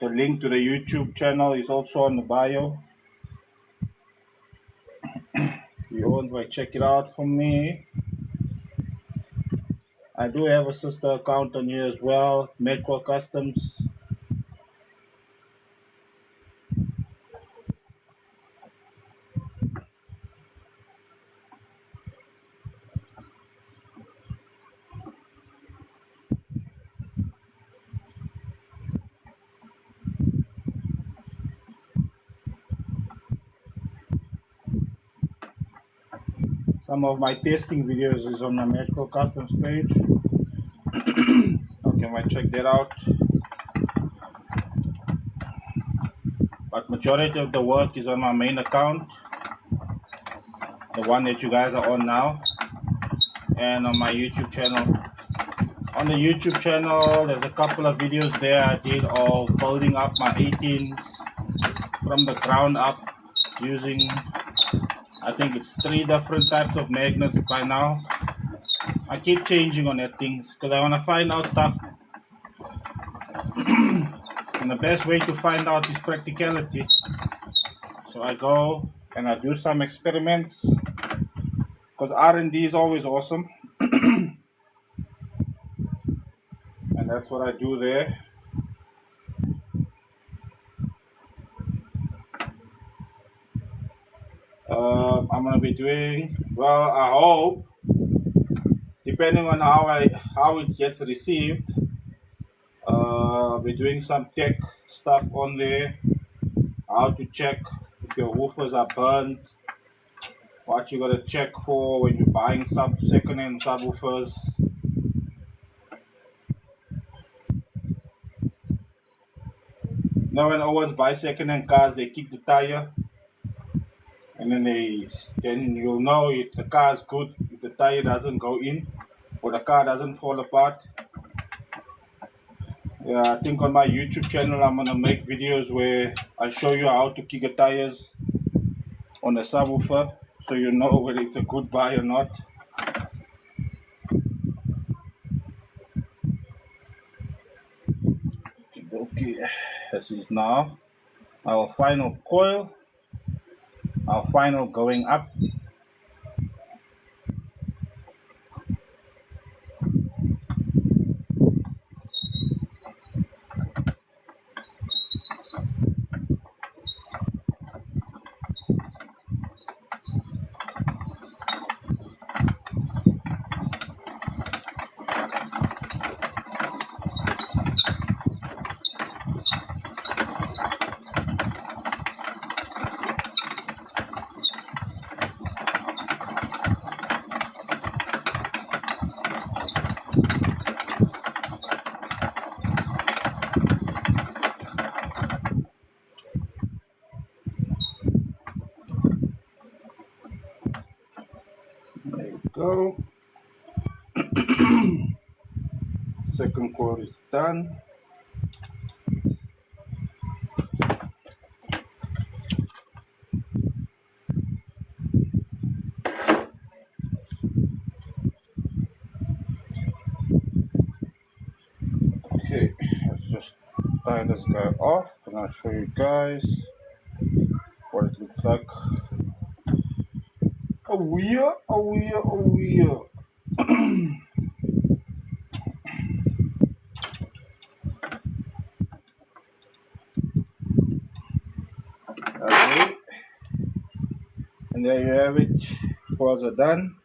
The link to the YouTube channel is also on the bio. You want to check it out for me. I do have a sister account on here as well, M.A.D Customs. Some of my testing videos is on my M.A.D Customs page. Okay, might check that out. But majority of the work is on my main account, the one that you guys are on now, and on my YouTube channel. On the YouTube channel, there's a couple of videos there I did of building up my 18s from the ground up using, I think it's 3 different types of magnets by now. I keep changing on that things because I want to find out stuff. And the best way to find out is practicality. So I go and I do some experiments because R&D is always awesome. And that's what I do there. I'm gonna be doing, well, I hope, depending on how it gets received, I'll be doing some tech stuff on there, how to check if your woofers are burnt, what you gotta check for when you're buying some second-hand subwoofers. Now, when I always buy second-hand cars, they kick the tire, and then you'll know if the car is good, if the tire doesn't go in or the car doesn't fall apart. Yeah, I think on my YouTube channel I'm gonna make videos where I show you how to kick the tires on a subwoofer, so you know whether it's a good buy or not. Okay, this is now our final coil, our final going up. Second coil is done. Okay, let's just tie this guy off and I'll show you guys what it looks like. Oh yeah, oh yeah, oh yeah. Okay, and there you have it. Coils are done.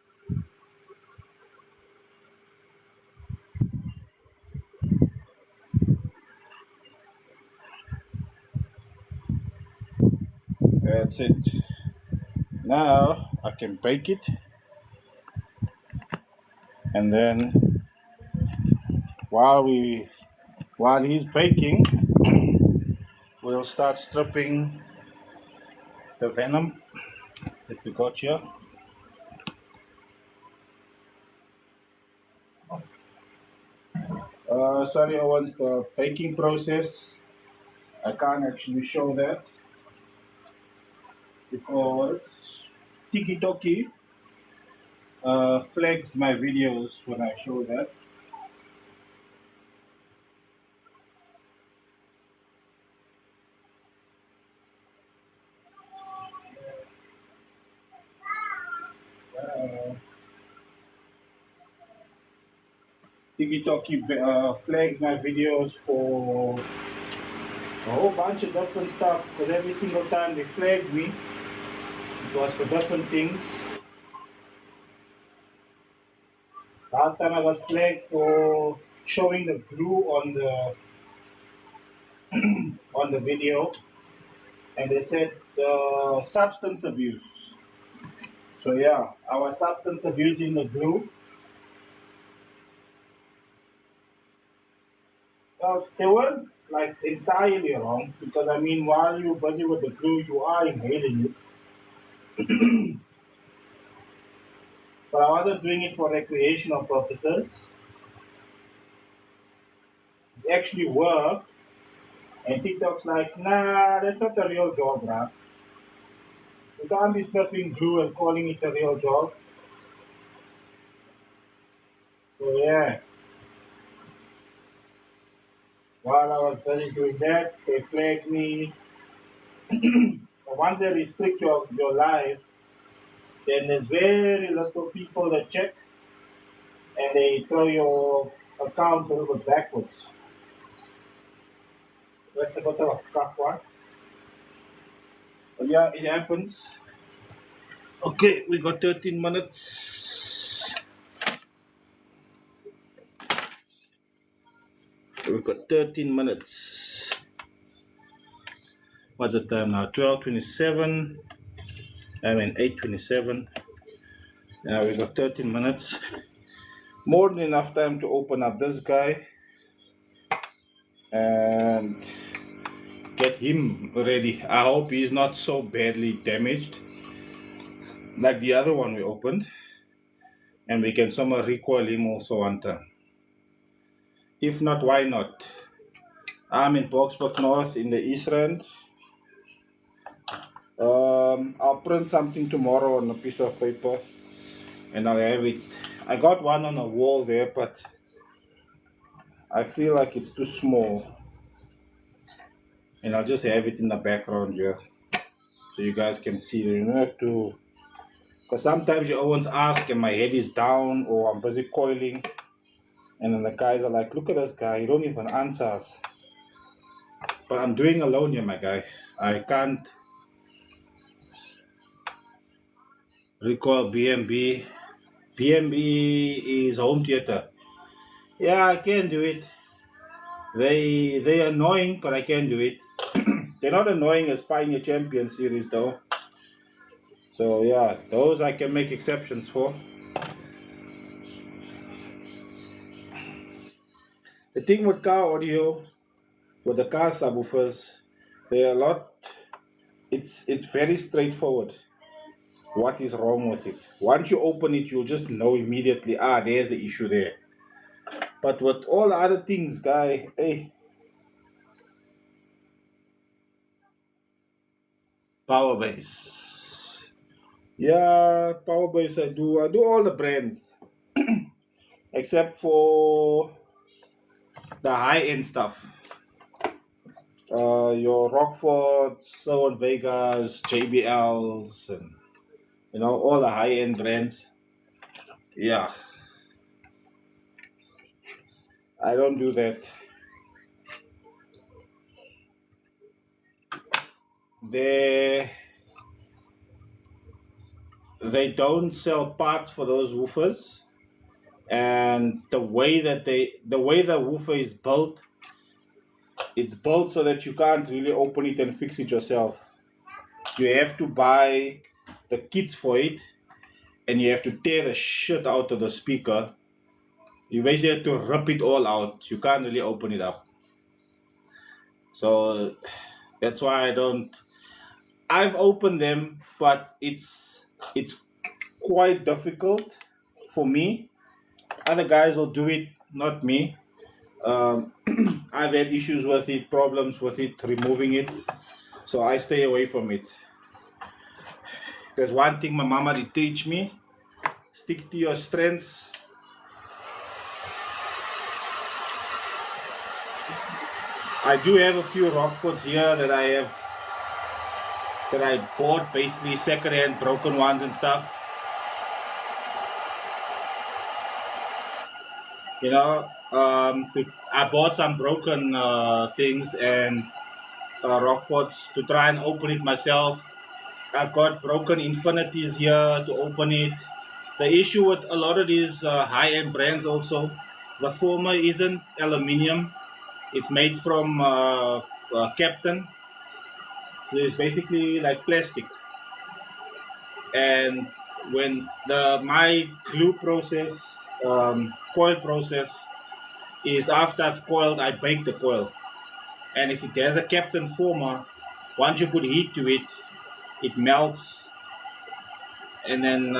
That's it. Now I can bake it, and then while he's baking, we'll start stripping the venom that we got here. Sorry, Owens, the baking process, I can't actually show that because TikTok flags my videos when I show that. TikTok flags my videos for a whole bunch of different stuff because every single time they flagged me, it was for different things. Last time I got flagged for showing the glue on the video, and they said substance abuse. So yeah, I was substance abusing the glue. They weren't like entirely wrong because I mean, while you're busy with the glue, you are inhaling it. But I wasn't doing it for recreational purposes. It actually worked. And TikTok's like, nah, that's not a real job, bruh. You can't be snuffing glue and calling it a real job. So yeah, while I was busy doing that, they flagged me. Once they restrict your life, then there's very little people that check and they throw your account a little bit backwards. That's a bit of a tough one. But yeah, it happens. Okay, we got 13 minutes. We got 13 minutes. What's the time now? 12:27. I mean 8:27. Now we got 13 minutes. More than enough time to open up this guy and get him ready. I hope he's not so badly damaged like the other one we opened, and we can somehow recoil him also one time. If not, why not? I'm in Boksburg North in the East Rand. I'll print something tomorrow on a piece of paper and I'll have it. I got one on a wall there, but I feel like it's too small, and I'll just have it in the background here so you guys can see. You don't have to, because sometimes you always ask and my head is down or I'm busy coiling, and then the guys are like, look at this guy, he don't even answer us. But I'm doing alone here, my guy. I can't recoil BMB. BMB is home theater. Yeah, I can do it. They're annoying, but I can do it. They're not annoying as Pioneer Champion series though. So yeah, those I can make exceptions for. The thing with car audio, with the car subwoofers, they're a lot. It's very straightforward. What is wrong with it? Once you open it, you'll just know immediately. There's the issue there. But with all the other things, guy, hey, power base. Yeah, power base. I do. I do all the brands except for the high end stuff. Your Rockfords, Soul Vegas, JBLs, and all the high end brands. Yeah, I don't do that. They they don't sell parts for those woofers, and the way the woofer is built, it's built so that you can't really open it and fix it yourself. You have to buy the kits for it, and you have to tear the shit out of the speaker. You basically have to rip it all out. You can't really open it up. So that's why I don't. I've opened them, but it's quite difficult for me. Other guys will do it, not me. Um, I've had issues with it, problems with it, removing it, so I stay away from it. There's one thing my mama did teach me: stick to your strengths. I do have a few Rockfords here that I bought basically secondhand, broken ones and stuff. I bought some broken things and Rockfords to try and open it myself. I've got broken infinities here to open it. The issue with a lot of these high-end brands also, the former isn't aluminium. It's made from Captain. So it's basically like plastic. And when my glue process, coil process, is after I've coiled, I bake the coil. And if it has a Captain former, once you put heat to it, it melts, and then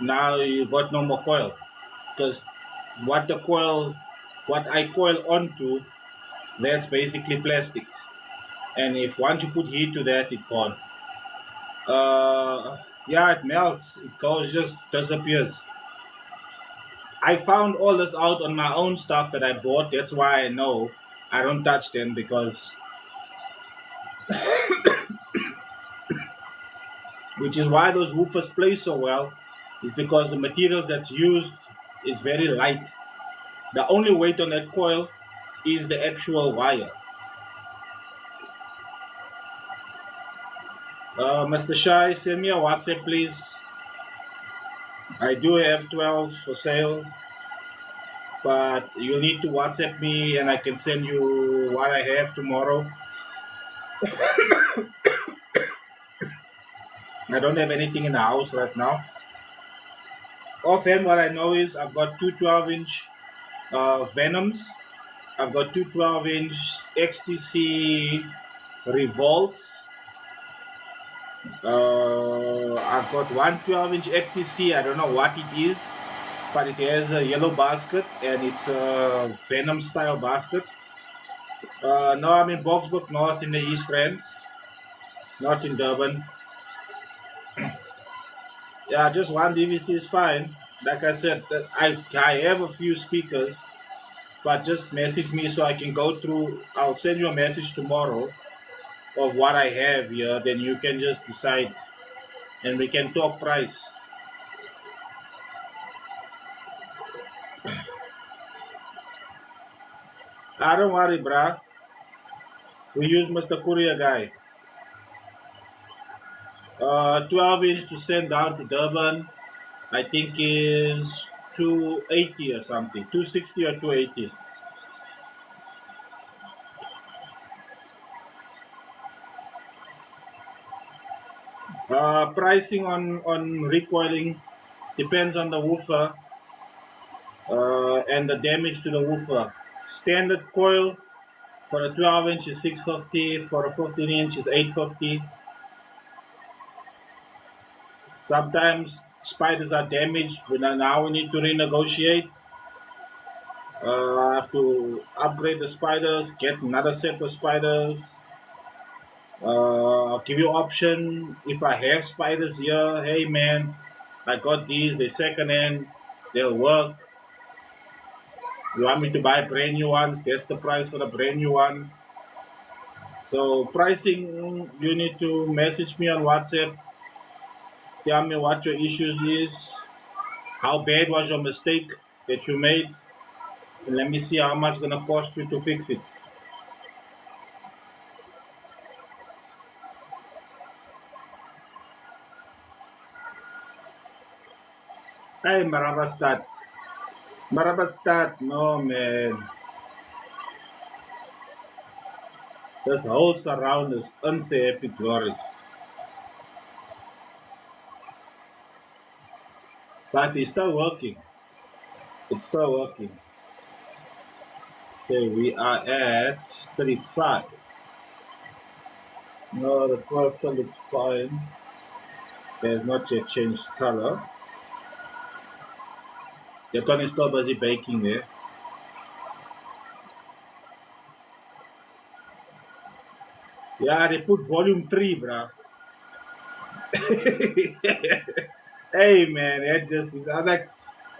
now you got no more coil, because what the coil, what I coil onto, that's basically plastic. And if once you put heat to that, it's gone. Yeah, it melts. It goes, just disappears. I found all this out on my own stuff that I bought. That's why I know I don't touch them, because which is why those woofers play so well, is because the materials that's used is very light. The only weight on that coil is the actual wire. Mr. Shai, send me a WhatsApp, please. I do have 12 for sale, but you need to WhatsApp me and I can send you what I have tomorrow. I don't have anything in the house right now. Offhand, what I know is I've got two 12-inch Venoms. I've got two 12-inch XTC Revolts. I've got one 12-inch XTC. I don't know what it is, but it has a yellow basket and it's a Venom style basket. No, I'm in Boksburg North in the East Rand, not in Durban. Yeah, just one DVC is fine. Like I said, I have a few speakers, but just message me so I can go through. I'll send you a message tomorrow of what I have here. Then you can just decide, and we can talk price. Don't worry, bruh. We use Mr. Courier guy. 12-inch to send down to Durban, I think is 280 or something, 260 or 280. Pricing on recoiling depends on the woofer and the damage to the woofer. Standard coil for a 12-inch is 650, for a 15-inch is 850. Sometimes spiders are damaged. Now we need to renegotiate. I have to upgrade the spiders, get another set of spiders. I'll give you option if I have spiders here. Hey man, I got these. They second hand. They'll work. You want me to buy brand new ones? That's the price for the brand new one. So pricing, you need to message me on WhatsApp. Tell me what your issues is. How bad was your mistake that you made? And let me see how much it's gonna cost you to fix it. Hey, Marabastat. Marabastat, no man. This whole surround is unfair epic glories. But it's still working. It's still working. Okay, we are at 35. No, the color still looks fine. It has not yet changed color. The one is still busy baking there. Yeah, they put volume 3, bruh. Hey man, that just is. I'm like,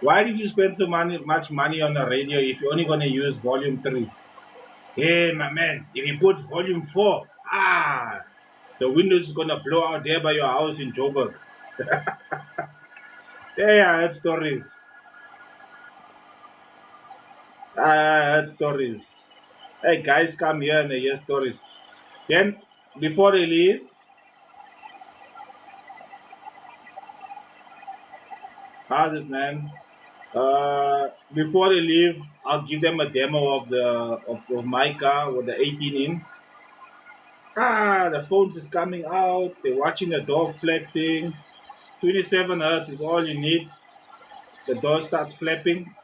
why did you spend much money on the radio if you're only gonna use volume 3? Hey my man, if you put volume 4, the windows is gonna blow out there by your house in Joburg. Yeah, I heard stories. I heard stories. Hey, guys come here and they hear stories. Then, before they leave, how's it, man? Before they leave, I'll give them a demo of my car with the 18 in. The phones is coming out. They're watching the door flexing. 27 hertz is all you need. The door starts flapping.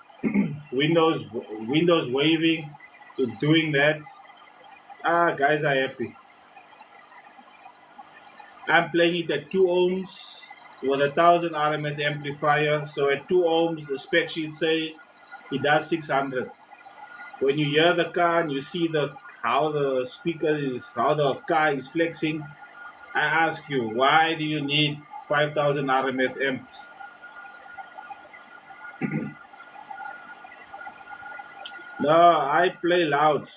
Windows Windows waving. It's doing that. Guys are happy. I'm playing it at 2 ohms with a 1000 RMS amplifier. So at 2 ohms, the spec sheet say it does 600. When you hear the car and you see how the car is flexing, I ask you, why do you need 5000 RMS amps? No, I play loud.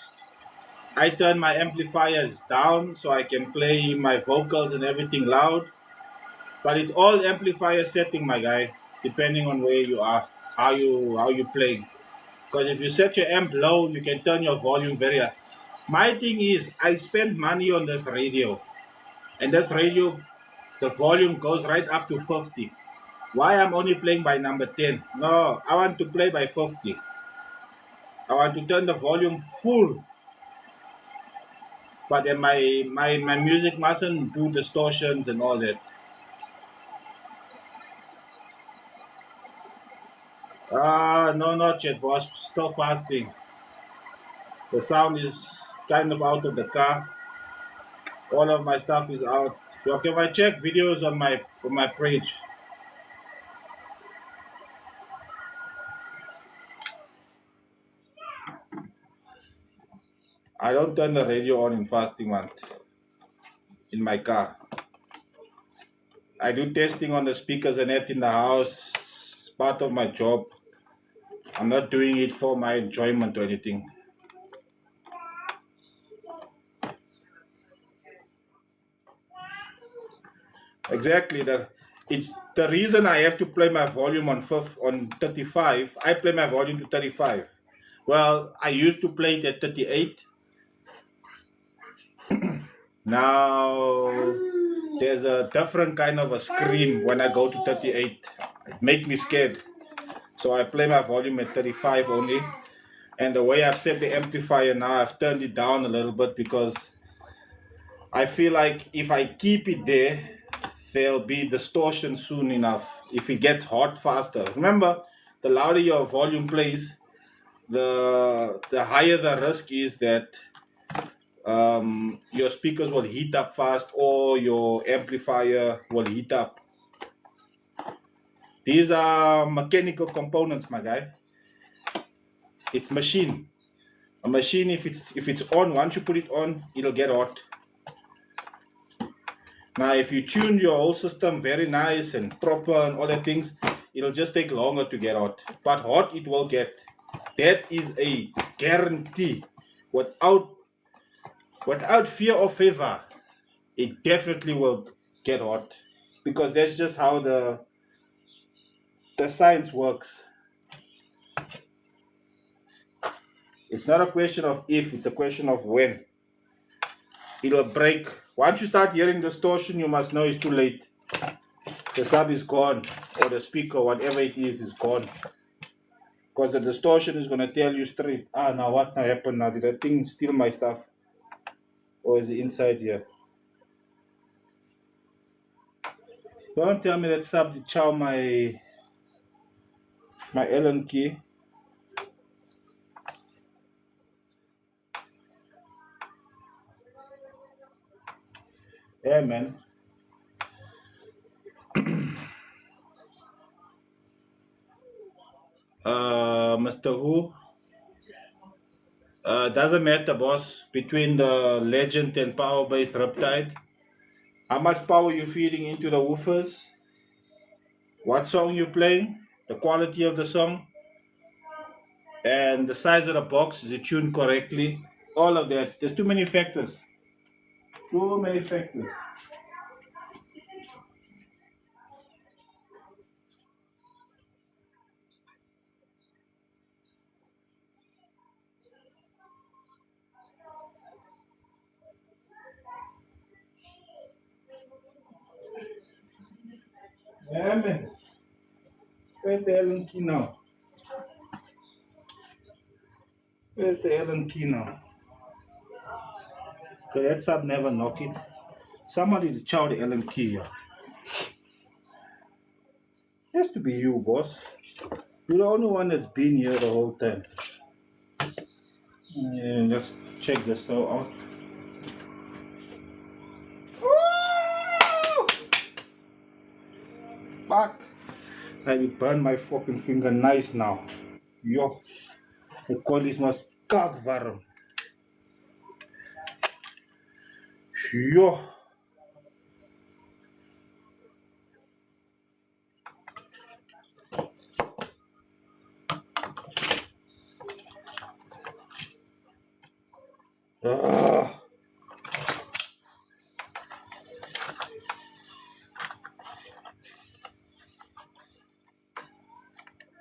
I turn my amplifiers down so I can play my vocals and everything loud. But it's all amplifier setting, my guy, depending on where you are, how you play. Because if you set your amp low, you can turn your volume very high. My thing is, I spend money on this radio, and this radio, the volume goes right up to 50. Why I'm only playing by number 10? No, I want to play by 50. I want to turn the volume full, but then my music mustn't do distortions and all that. No, not yet, boss. Still fasting. The sound is kind of out of the car. All of my stuff is out. Okay, if I check videos on my page, I don't turn the radio on in fasting month in my car. I do testing on the speakers and that in the house. It's part of my job. I'm not doing it for my enjoyment or anything. Exactly. It's the reason I have to play my volume on 35. I play my volume to 35. Well, I used to play it at 38. Now there's a different kind of a scream when I go to 38. It makes me scared. So I play my volume at 35 only. And the way I've set the amplifier now, I've turned it down a little bit because I feel like if I keep it there, there'll be distortion soon enough if it gets hot faster. Remember, the louder your volume plays, the higher the risk is that your speakers will heat up fast or your amplifier will heat up. These are mechanical components, my guy. It's machine. A machine, if it's on, once you put it on, it'll get hot. Now, if you tune your whole system very nice and proper and all that things, it'll just take longer to get hot. But hot it will get. That is a guarantee. Without fear or favor, it definitely will get hot. Because that's just how the science works. It's not a question of if, it's a question of when. It'll break. Once you start hearing distortion, you must know it's too late. The sub is gone, or the speaker, whatever it is gone. Because the distortion is going to tell you straight, now what now happened now? Did that thing steal my stuff? Or is it inside here? Don't tell me that sub did chow my Allen key. Yeah, man. Mr. Who? Doesn't matter, boss. Between the Legend and power-based Riptide, how much power you feeding into the woofers? What song you playing? The quality of the song? And the size of the box, is it tuned correctly? All of that. There's too many factors. Too many factors. Yeah, man. Where's the Allen key now? Where's the Allen key now? Because that sub never knock it. Somebody to chow the Allen key here. Has to be you, boss. You're the only one that's been here the whole time. Yeah, let's check this out. Fuck! I burn my fucking finger nice now. Yo, the coil is must kak warm. Yo. Ah.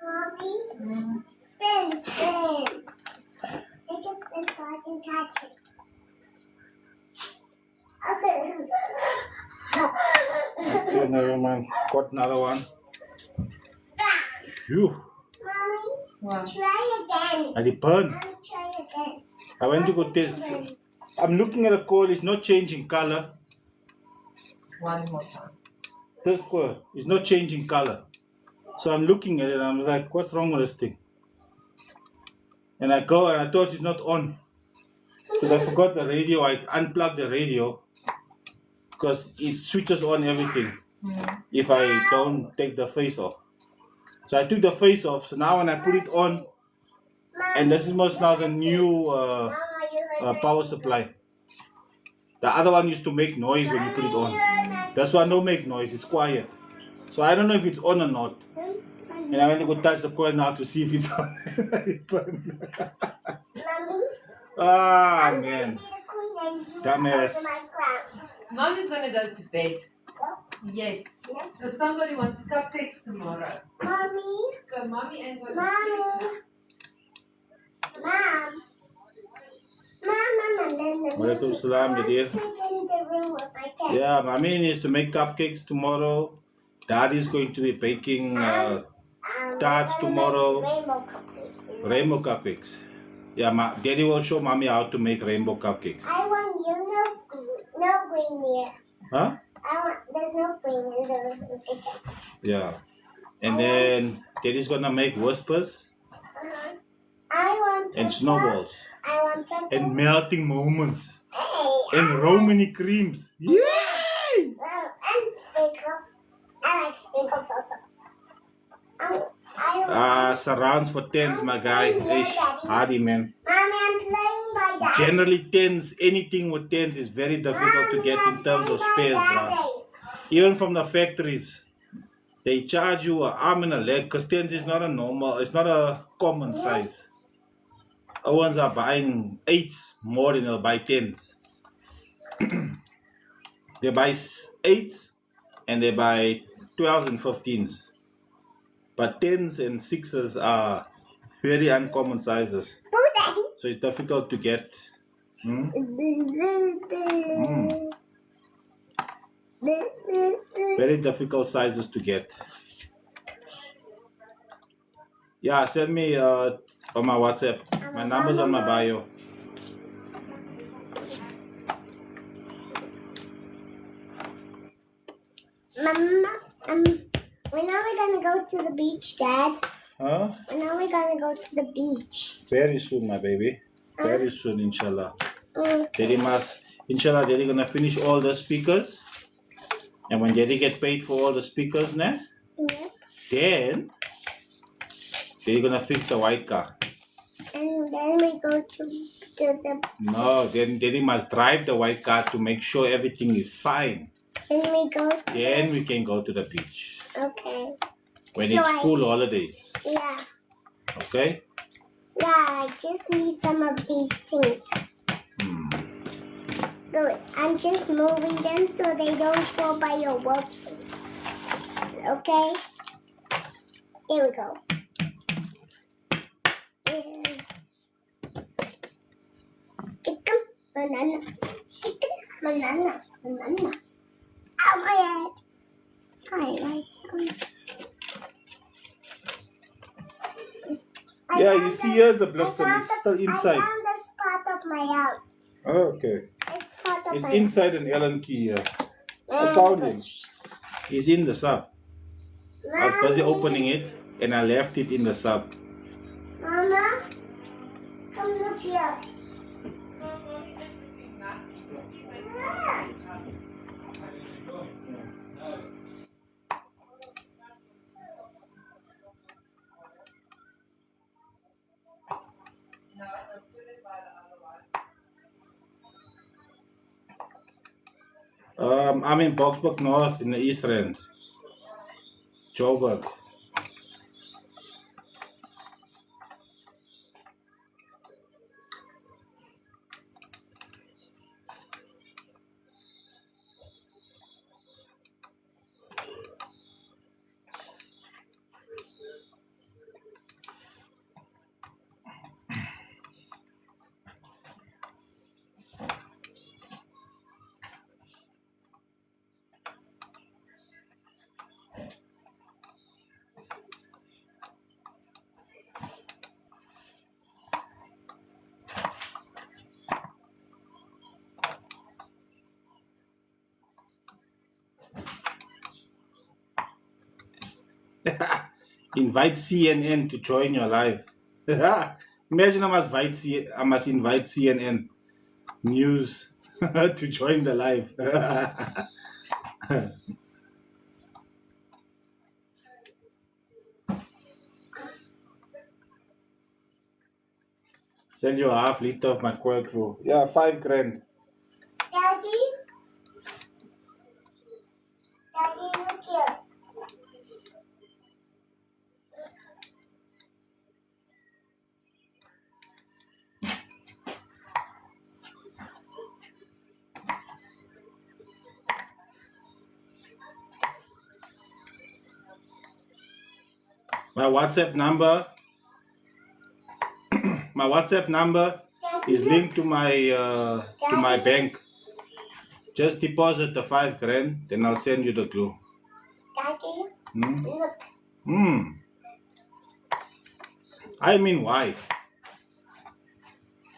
Mommy, spin, spin. Make it spin so I can catch it. Okay, never mind. Got another one. Phew. Mommy, What? try again. I did burn. Mommy, try again. I went to go test. I'm looking at the coil, it's not changing color. One more time. This coil is not changing color. So I'm looking at it and I'm like, what's wrong with this thing? And I go and I thought it's not on. Because I forgot the radio. I unplugged the radio because it switches on everything if I don't take the face off. So I took the face off. So now when I put it on, and this is most now the new power supply. The other one used to make noise when you put it on. This one don't make noise, it's quiet. So I don't know if it's on or not. And I went to go touch the coil now to see if it's on. Ah, man. Dumbass. Mommy's gonna go to bed. Yes. Because somebody wants cupcakes tomorrow. Mommy, So mommy ain't gonna Mommy. Mom. Walaikum salam, dear. Sleep in the room with my cat. Yeah, mommy needs to make cupcakes tomorrow. Daddy's going to be baking tarts tomorrow. Rainbow cupcakes. Rainbow cupcakes. Yeah, daddy will show mommy how to make rainbow cupcakes. I want no green here. Huh? There's no green in the picture. Yeah. And then daddy's gonna make whispers I want and purple. snowballs I want purple. and melting moments Hey, and Romany creams. Yay! and sprinkles. I like sprinkles also. I Surrounds for tens, my guy. Ish, hardy man. Mommy, I'm playing by that. Generally, tens, anything with tens is very difficult to get in terms of spares, bro. Even from the factories, they charge you an arm and a leg because tens is not a normal, it's not a common size. Ones are buying eights more than they'll buy tens. They buy eights and they buy 12s and 15s. But tens and sixes are very uncommon sizes. Oh, Daddy. So it's difficult to get. Very difficult sizes to get. Yeah, send me on my WhatsApp. My number's on my bio. Mama, when are we gonna go to the beach, Dad? Huh? When are we gonna go to the beach? Very soon, my baby. Very soon, inshallah. Okay. Inshallah, Daddy gonna finish all the speakers. And when Daddy get paid for all the speakers, Yep. then Daddy gonna fix the white car. And then we go to the. No, then Daddy must drive the white car to make sure everything is fine. Then we go. Then we can go to the beach. Okay. When So it's school holidays. Yeah. Okay? Yeah, I just need some of these things. Good. I'm just moving them so they don't fall by your work. Okay? Here we go. Yes. Chicken, banana. Chicken, banana. Banana. Ow, my head. I like Yeah, you see here's the blossom. It's still I inside. found this part of my house. Oh, okay. It's part of It's my inside an Allen key here. I house. found him. He's in the sub. I was busy Mommy. opening it and I left it in the sub. Mama, come look here. I'm in Boxburg North in the East End. Joburg. Invite CNN to join your live. Imagine I must invite CNN News to join the live. Sell you a half liter of my coil crew. Yeah, $5 grand. Daddy? Daddy, look here. My WhatsApp number is linked to my bank. Just deposit the $5 grand, then I'll send you the glue. Daddy, look. I mean, why?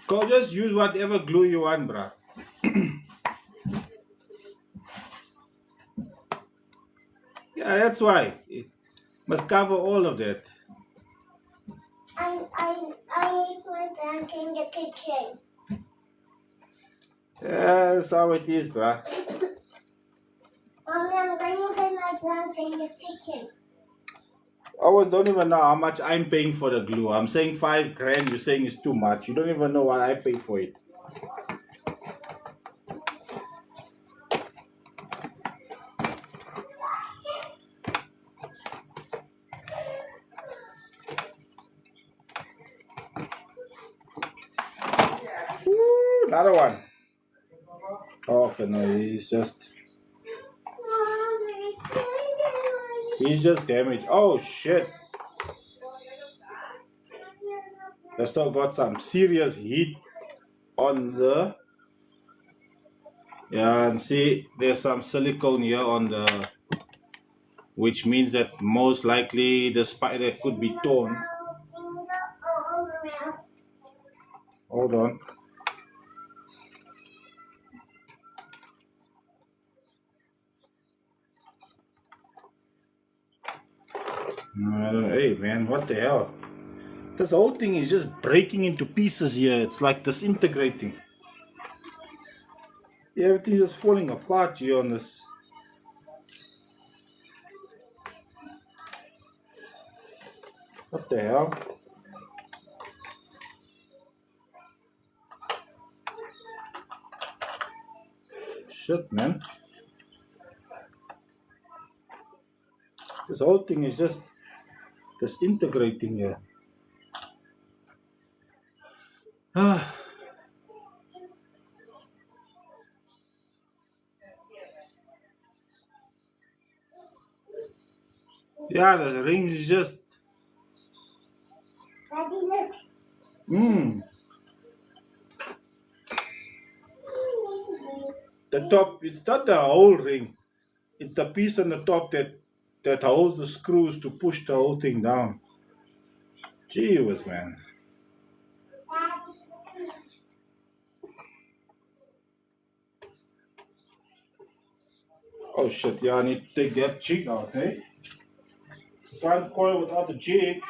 Go just use whatever glue you want, bruh. Yeah, that's why. It must cover all of that. I need my blanket in the kitchen. Yeah, that's how it is, bruh. Mommy, I'm going to get my blanket in the kitchen. don't even know how much I'm paying for the glue. I'm saying 5 grand. You're saying it's too much. You don't even know what I pay for it. Woo, another one. Oh, okay, no, he's just damaged. Oh shit. They still got some serious heat on the, yeah, and see there's some silicone here on the, which means that most likely the spider could be torn. Hold on. Hey man, what the hell? This whole thing is just breaking into pieces here. It's like disintegrating. Everything's just falling apart here on this. What the hell? Shit, man. This whole thing is just disintegrating here. Ah. Yeah, the ring is just. Daddy, look. The top, it's not the whole ring. It's the piece on the top that holds the screws to push the whole thing down. Gee whiz, man. Oh shit, yeah, I need to take that jig out, hey? Can't coil without the jig.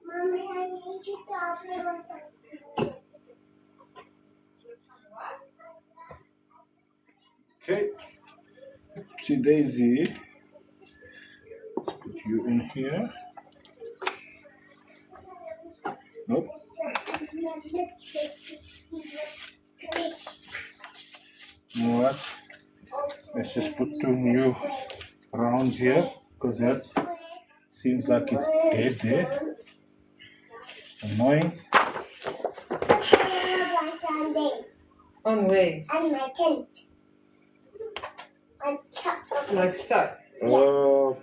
Mommy, I need you to open or something. Okay. See Daisy. Put you in here. Nope. You know what? Let's just put 2 new rounds here because that seems like it's dead there. Annoying. On way. And my tent. On top of Like so.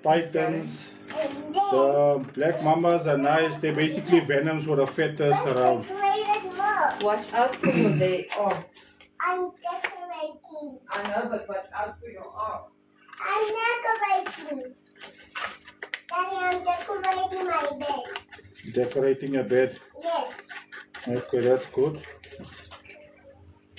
Pythons. and then The black mamas are nice. They're basically venoms with a fetus around. decorated more. Watch out for your day off. I'm decorating. I know, but watch out for your arm. I'm decorating. Daddy, I'm decorating my bed. Decorating a bed. Yes. Okay, that's good.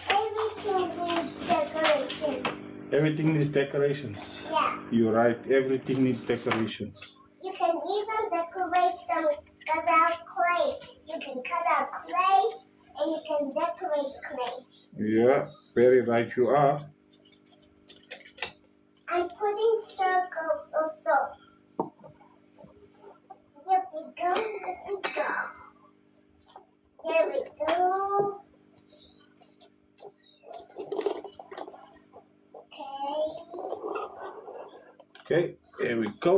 Everything needs decorations. Everything needs decorations. Yeah. You're right. Everything needs decorations. You can even decorate some cut out clay. You can cut out clay and you can decorate clay. Yeah, very right you are. I'm putting circles also. Here we go. Here we go. Here we go. Okay, here we go.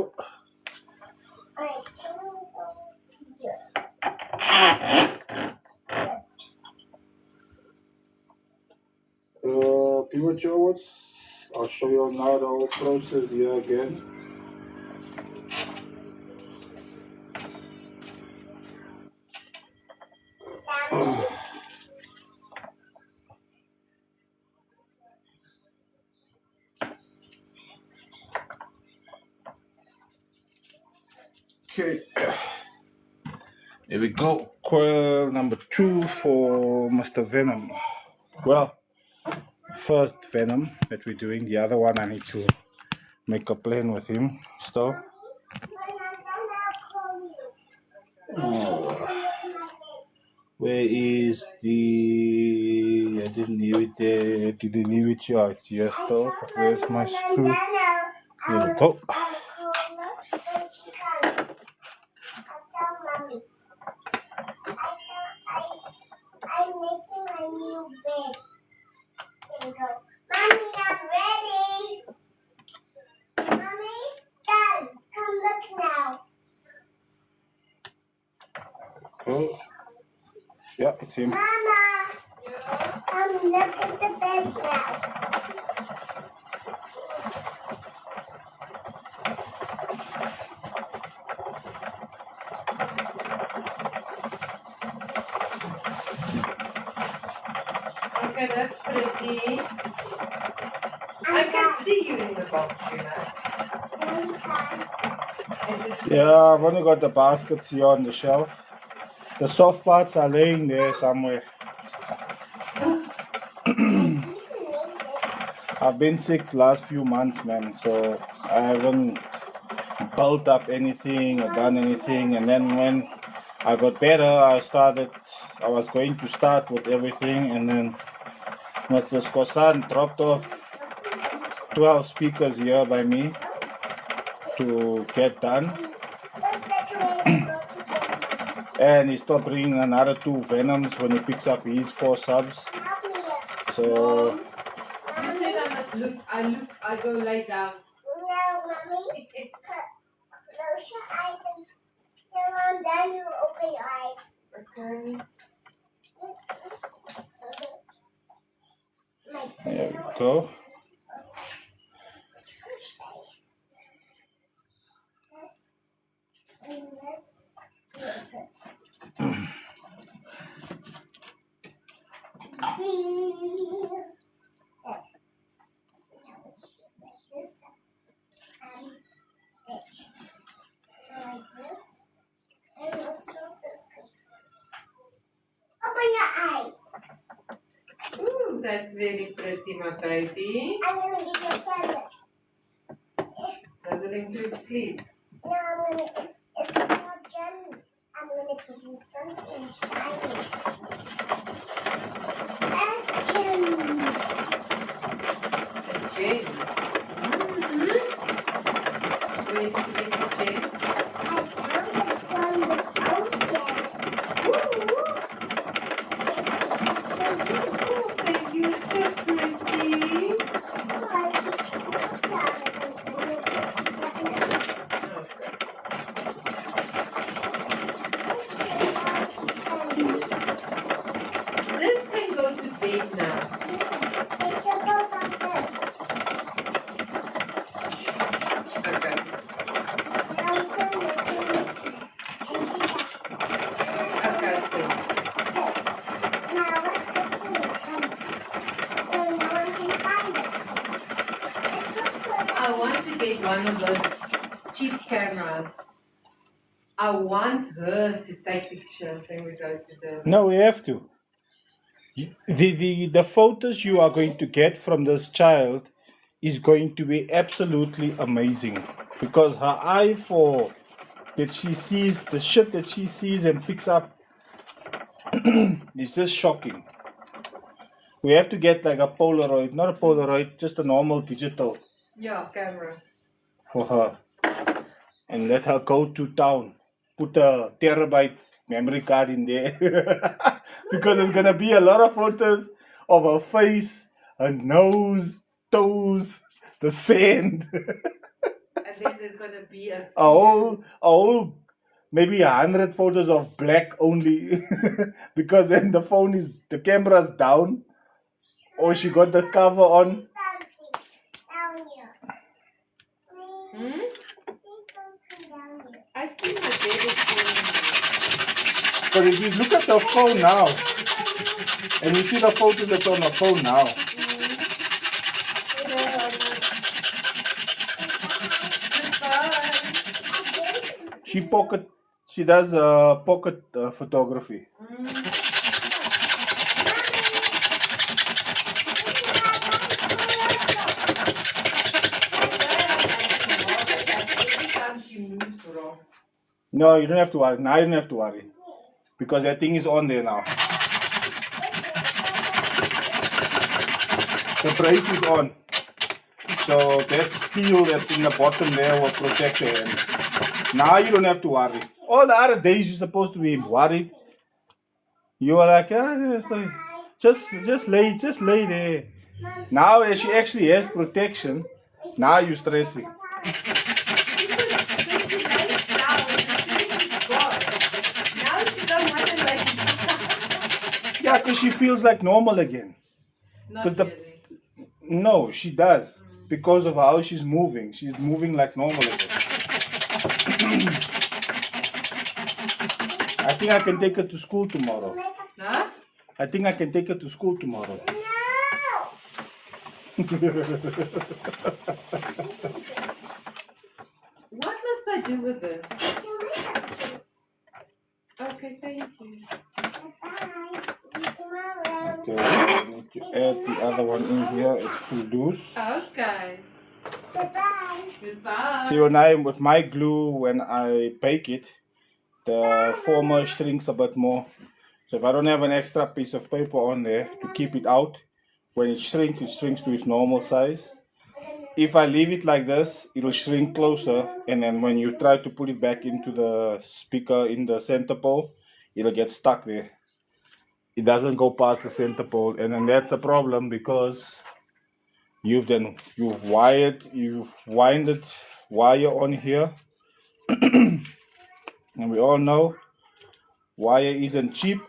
Alright, turn those here. Premature ones. I'll show you now the whole process here again. Sammy. Okay, here we go. Coil number 2 for Mr. Venom. Well, first Venom that we're doing. The other one I need to make a plan with him still. When I'm done, I'll call you. Oh. Look at my bed. Where is the? I didn't leave it there. Did I leave it here? It's here still. Where's my screw? There we go. I'll call her when she comes. I'll tell mommy. I'm making a new bed. There we go. Mommy, I'm ready. Mommy, done. Come look now. Cool. Yeah, it's him. Mama, come look at the bed now. Okay, that's pretty. I can see you in the box, you know. And it's Yeah, I've only got the baskets here on the shelf. The soft parts are laying there somewhere. I've been sick last few months, man, so I haven't built up anything or done anything. And then when I got better, I was going to start with everything, and then Mr. Skosan dropped off 12 speakers here by me to get done. And he stopped bringing another 2 Venoms when he picks up his 4 subs. So you said I must look. I go lay down. No, mommy. Close your eyes and till I'm done, you open your eyes. Okay. there we go. Open your eyes. Ooh, that's very pretty, my baby. I'm gonna give you a present. Does it include sleep? No, it's not gem. I'm gonna give you something shiny. A gem. A gem. Where did you get the gem? I found it from the ocean. Oh, thank you. It's so pretty. This can go to bed now. Okay. Okay, so I want to get one of those cheap cameras. I want her to take pictures when we go to the. No, we have to. The photos you are going to get from this child is going to be absolutely amazing, because her eye for that she sees, the shit that she sees and picks up is just shocking. We have to get like a Polaroid, not a Polaroid, just a normal digital Yeah, camera. for her, and let her go to town. Put a terabyte memory card in there because there's gonna be a lot of photos of her face, her nose, toes, the sand, And then there's gonna be a a whole maybe 100 photos of black only because then the camera's down, or she got the cover on. Hmm? I see my baby phone. But if you look at the phone now, and you see the photos that's on the phone now, she does pocket photography. Every time she moves wrong. No, you don't have to worry. Now you don't have to worry. because that thing is on there now. The brace is on. So that steel that's in the bottom there will protect your hand. Now you don't have to worry. All the other days you're supposed to be worried. You are like, yeah, just lay there. Now as she actually has protection, now you're stressing. Yeah, because she feels like normal again. Not really. No, she does. Because of how she's moving. She's moving like normal again. I think I can take her to school tomorrow. Huh? I think I can take her to school tomorrow. What must I do with this? Okay, thank you. Okay, I need to add the other one in here. It's too loose. Okay. Goodbye. Goodbye. See, with my glue, when I bake it, the former shrinks a bit more. So if I don't have an extra piece of paper on there to keep it out, when it shrinks to its normal size. If I leave it like this, it'll shrink closer, and then when you try to put it back into the speaker in the center pole, it'll get stuck there. It doesn't go past the center pole, and then that's a problem because you've winded wire on here, and we all know wire isn't cheap,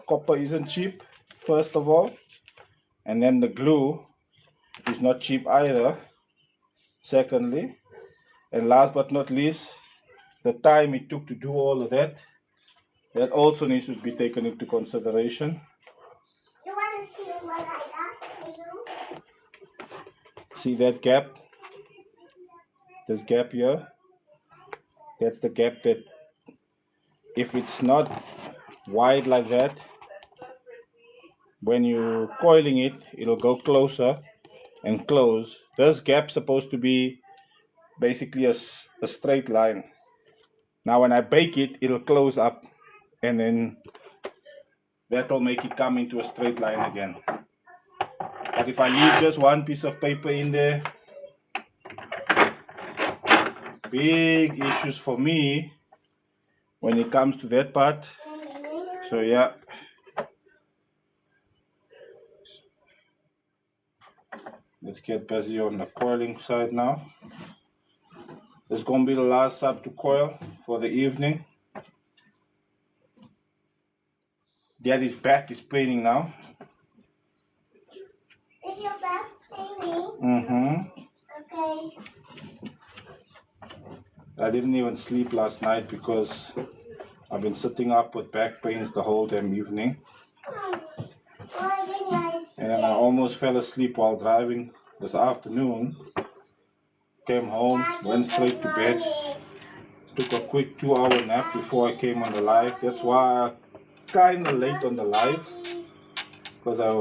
copper isn't cheap, first of all, and then the glue is not cheap either, secondly, and last but not least, the time it took to do all of that also needs to be taken into consideration. You want to see what I got for you? See that gap? This gap here? That's the gap that if it's not wide like that, when you're coiling it, it'll go closer and close. This gap's supposed to be basically a straight line. Now when I bake it, it'll close up, and then that'll make it come into a straight line again. But if I leave just one piece of paper in there, big issues for me when it comes to that part. So yeah. Let's get busy on the coiling side now. This is going to be the last sub to coil for the evening. Daddy's back is paining now. Is your back paining? Mm-hmm. Okay. I didn't even sleep last night because I've been sitting up with back pains the whole damn evening. And then I almost fell asleep while driving this afternoon. Came home, went straight to bed. Took a quick 2-hour nap before I came on the live. That's why I kind of late on the live, because I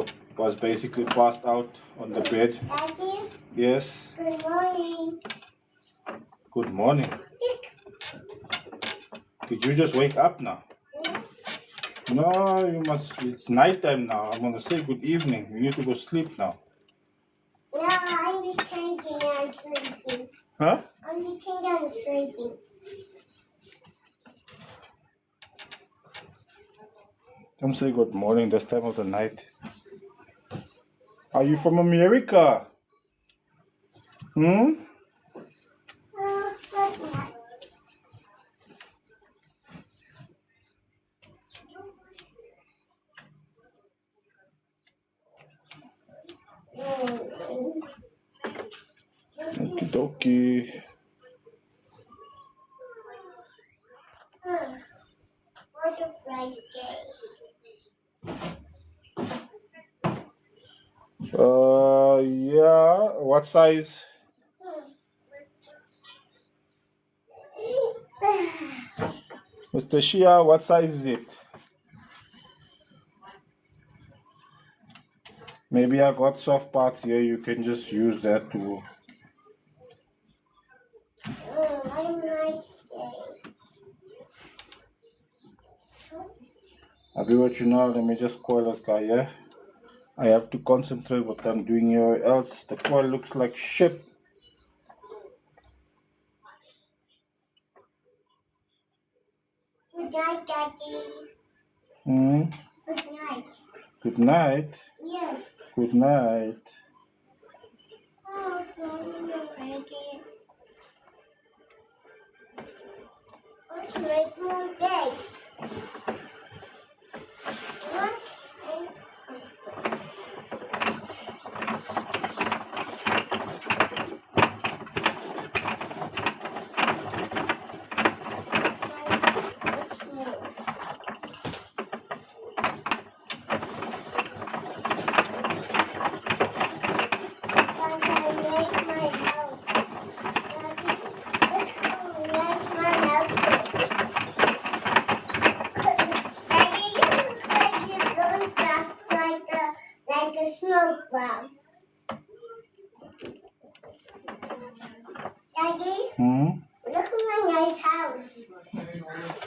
was basically passed out on the bed. Daddy? Yes. Good morning. Good morning. Did you just wake up now? No, you must. It's nighttime now. I'm gonna say good evening. You need to go sleep now. No, I'm pretending I'm sleeping. Huh? I'm pretending I'm sleeping. Don't say good morning this time of the night. Are you from America? Hmm? What's that? Okie dokie. What a bright day. Yeah. What size? Mr. Shia, what size is it? Maybe I got soft parts here. You can just use that to. I'm not scared. I'll be with you now. Let me just coil this guy, yeah? I have to concentrate what I'm doing here, or else the coil looks like shit. Good night, Daddy. Hmm? Good night. Good night. Yes. Good night. Oh, Mommy, already. Let's make more bed. What's like a smoke bomb. Daddy, Hmm? look at my nice house.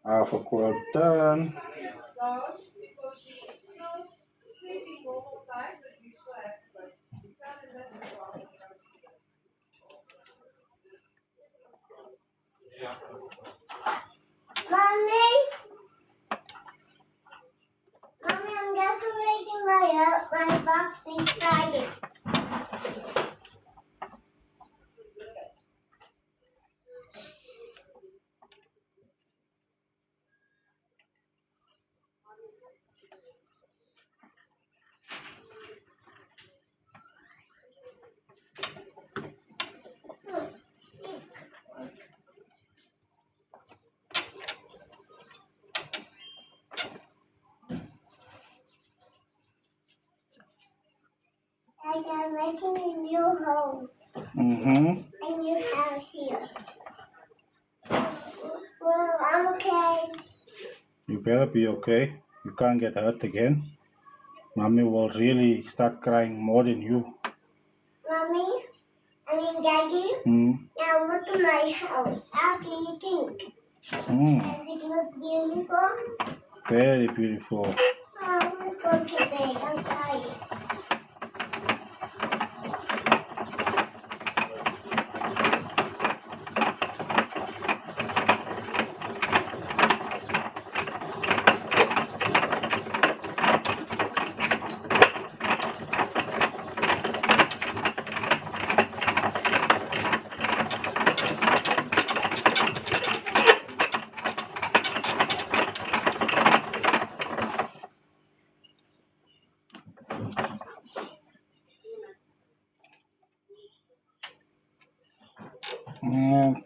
Half a coil done. Mommy, Mommy, I'm decorating my box inside it. Like I'm making a new house, Mm-hmm. a new house here. Well, I'm okay. You better be okay. You can't get hurt again. Mommy will really start crying more than you. Mommy, Daddy, Hmm? now look at my house. How do you think? Hmm. Does it look beautiful? Very beautiful. Oh, let's go to bed. I'm tired.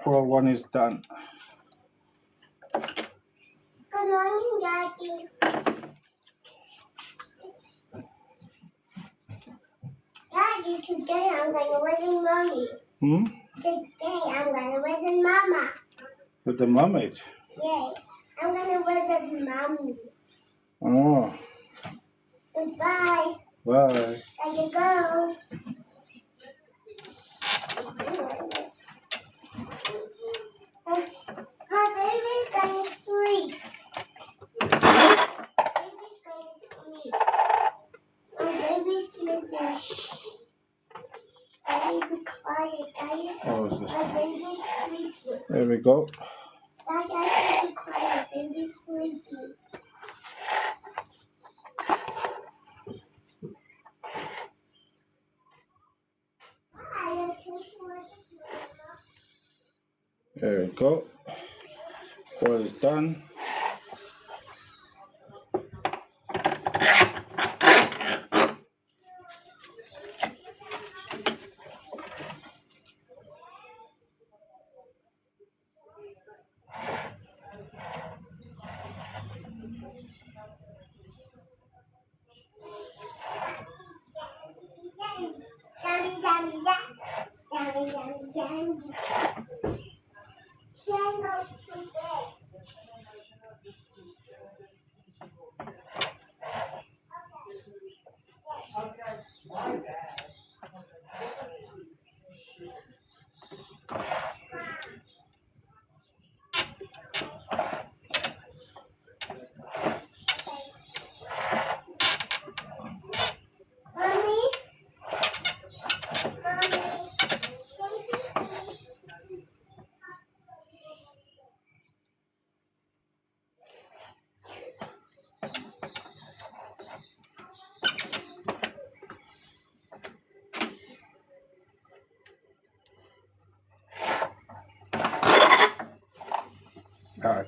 Coil one is done. Good morning, Daddy. Daddy, today I'm going to visit Mommy. Hmm? Today I'm going to visit Mama. With the mermaid. Yay. I'm going to visit Mommy. Oh. Goodbye. Bye. Gotta go. My baby's going to sleep. Baby's going to sleep. My baby's sleeping. Daddy, be quiet. Daddy, Oh, is this? my baby's sleeping. There we go. Daddy, I said be quiet. Baby's sleeping. There we go. Coil is done. Yummy, yummy, yummy. Yummy, yummy, yummy. Shall go to bed.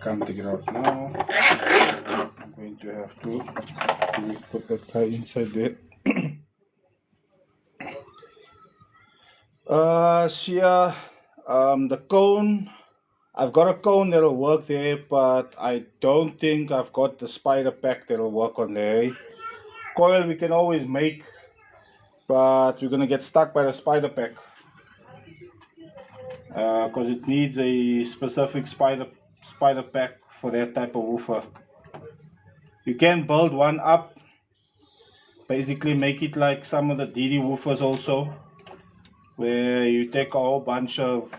can't take it out now. I'm going to have to put that guy inside there. Yeah, the cone. I've got a cone that'll work there, but I don't think I've got the spider pack that'll work on there. Coil we can always make, but we're gonna get stuck by the spider pack because it needs a specific spider pack for that type of woofer. You can build one up, basically make it like some of the DD woofers also, where you take a whole bunch of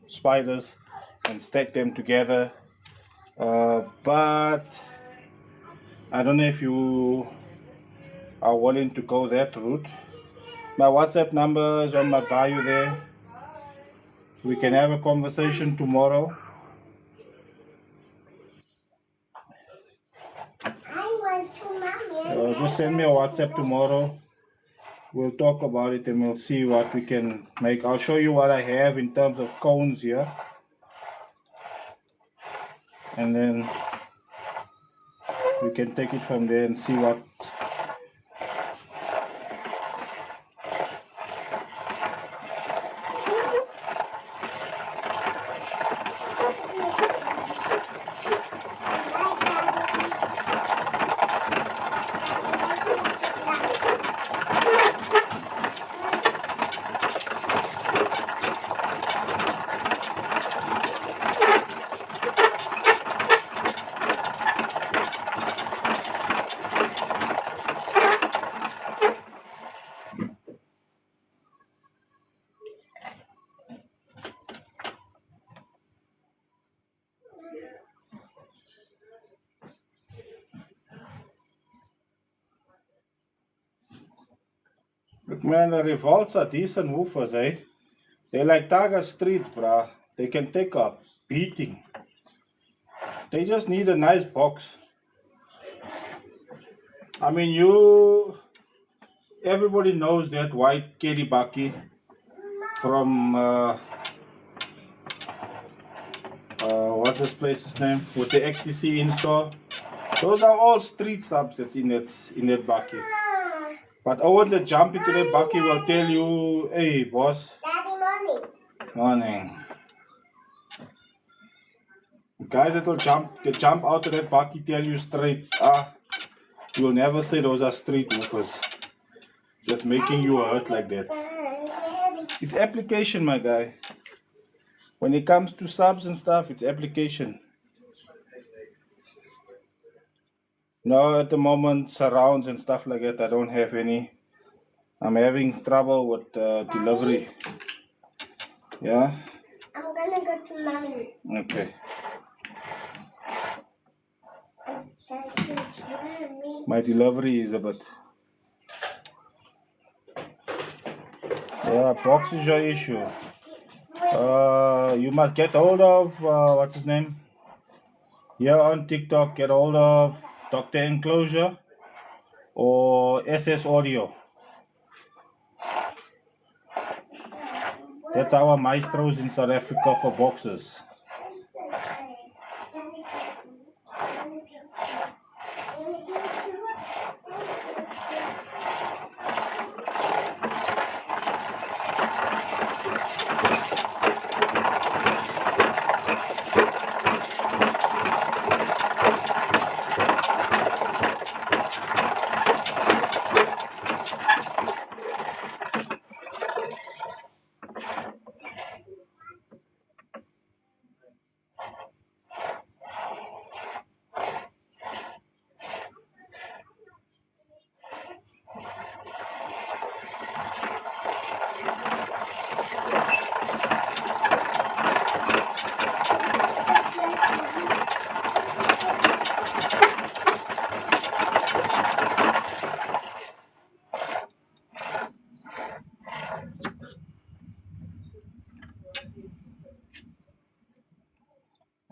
spiders and stack them together. But I don't know if you are willing to go that route. My WhatsApp number is on my bio there. We can have a conversation tomorrow. I want to, Mommy. Just send me a WhatsApp tomorrow. We'll talk about it and we'll see what we can make. I'll show you what I have in terms of cones here. And then we can take it from there and see what. But man, the revolts are decent woofers, eh? They're like Targa Streets, bruh. They can take a beating. They just need a nice box. I mean, everybody knows that white Kiribati from, what's this place's name? With the XTC install. Those are all street subs that's in that bucket. But over the jump into that bucket will tell you, hey boss. Daddy, Mommy. Morning. Guys that will jump out of that bucket tell you straight, you will never say those are street woofers. Just making you hurt like that. It's application, my guy. When it comes to subs and stuff, it's application. No, at the moment, surrounds and stuff like that, I don't have any. I'm having trouble with delivery. Yeah? I'm gonna go to Mommy. Okay. My delivery is a bit. Yeah, box is your issue. You must get hold of, what's his name? Here on TikTok, get hold of Dr. Enclosure or SS Audio. That's our maestros in South Africa for boxes.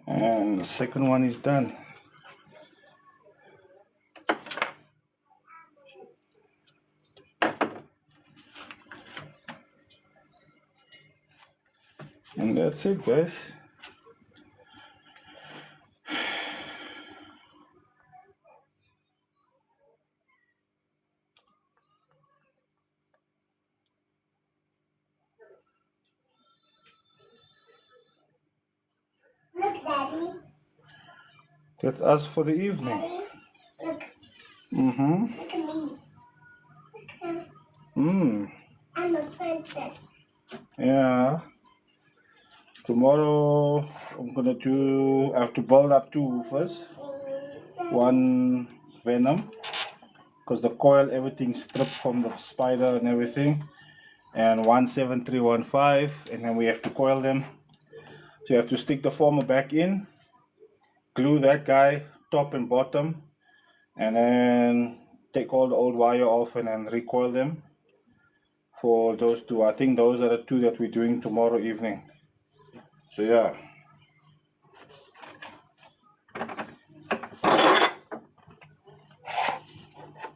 And the second one is done. And that's it, guys. Daddy. That's us for the evening. Daddy, look. Mm-hmm. Look at me. Look. Mm. I'm a princess. Yeah. Tomorrow I have to build up two first. One venom, because the coil, everything stripped from the spider and everything. And 17315, and then we have to coil them. So you have to stick the former back in, glue that guy top and bottom, and then take all the old wire off and then recoil them for those two. I think those are the two that we're doing tomorrow evening. So yeah.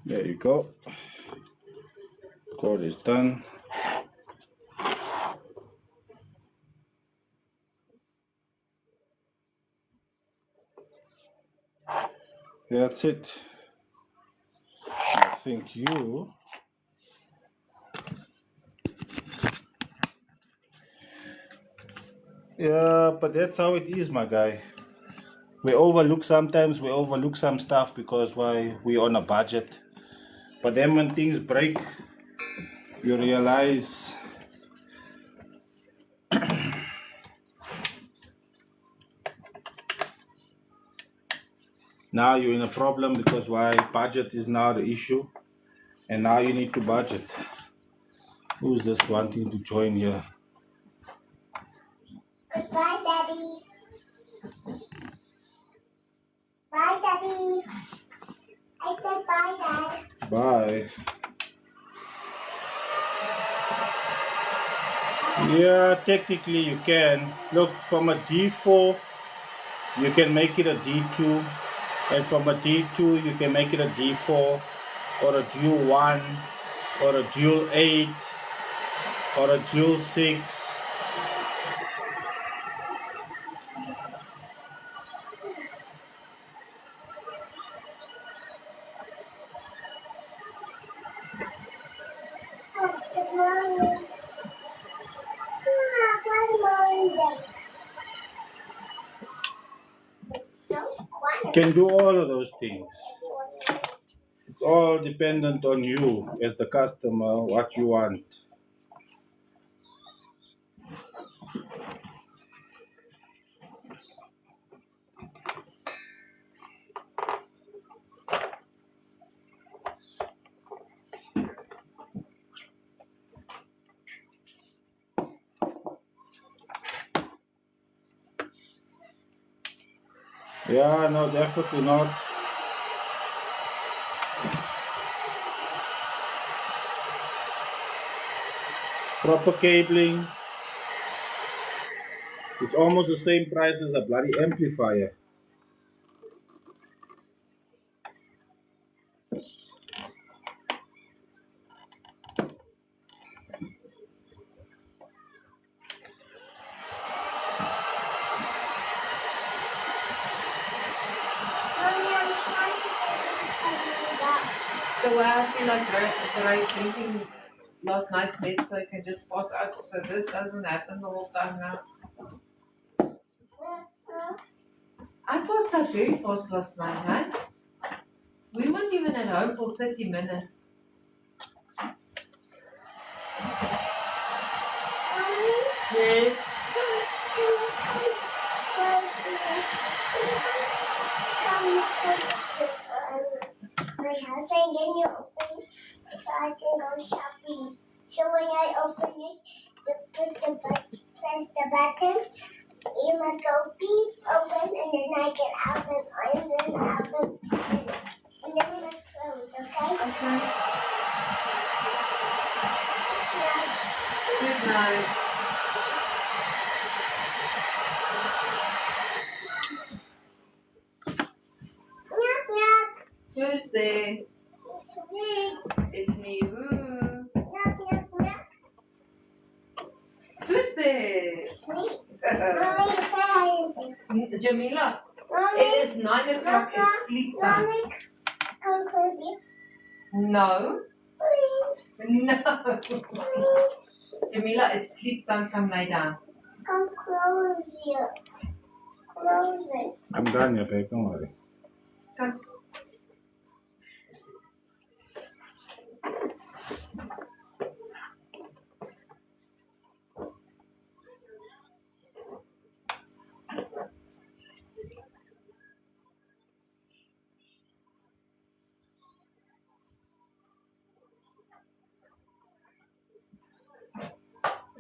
There you go. Cord is done. That's it. I think you. Yeah, but that's how it is, my guy. We overlook some stuff because why we on a budget. But then when things break, you realize now you're in a problem because why budget is now the issue, and now you need to budget. Who's this wanting to join here? Goodbye, Daddy. Bye, Daddy. I said bye, Dad. Bye. Yeah, technically you can. Look, from a D4, you can make it a D2, and from a D2, you can make it a D4, or a dual 1, or a dual 8, or a dual 6. Oh, good morning. Good morning. It's so quiet. Can do all of those things. It's all dependent on you as the customer, what you want. Yeah, no, definitely not. Proper cabling. It's almost the same price as a bloody amplifier. Mommy, I'm trying to get this The way I feel like Ray drinking last night's meds so I can just pass out so this doesn't happen the whole time now. I passed out very fast last night, right? We weren't even at home for 30 minutes. Yes. My house and then you open it so I can go shopping. So when I open it, you press the button. You must go beep open and then I get out and then out and then we must close, okay? Okay. Now, Good night. knock knock. Who's there? It's me. It's me. Who? Knock knock knock. Who's there? It's me. Mommy, say hi and say. Jamila, Mommy, it is 9 o'clock. It's sleep time. Mommy, come closer. No. Please, No. please. Jamila, it's sleep time. Come lie down. Come closer. close it. I'm done, yeah, babe. Don't worry. Come.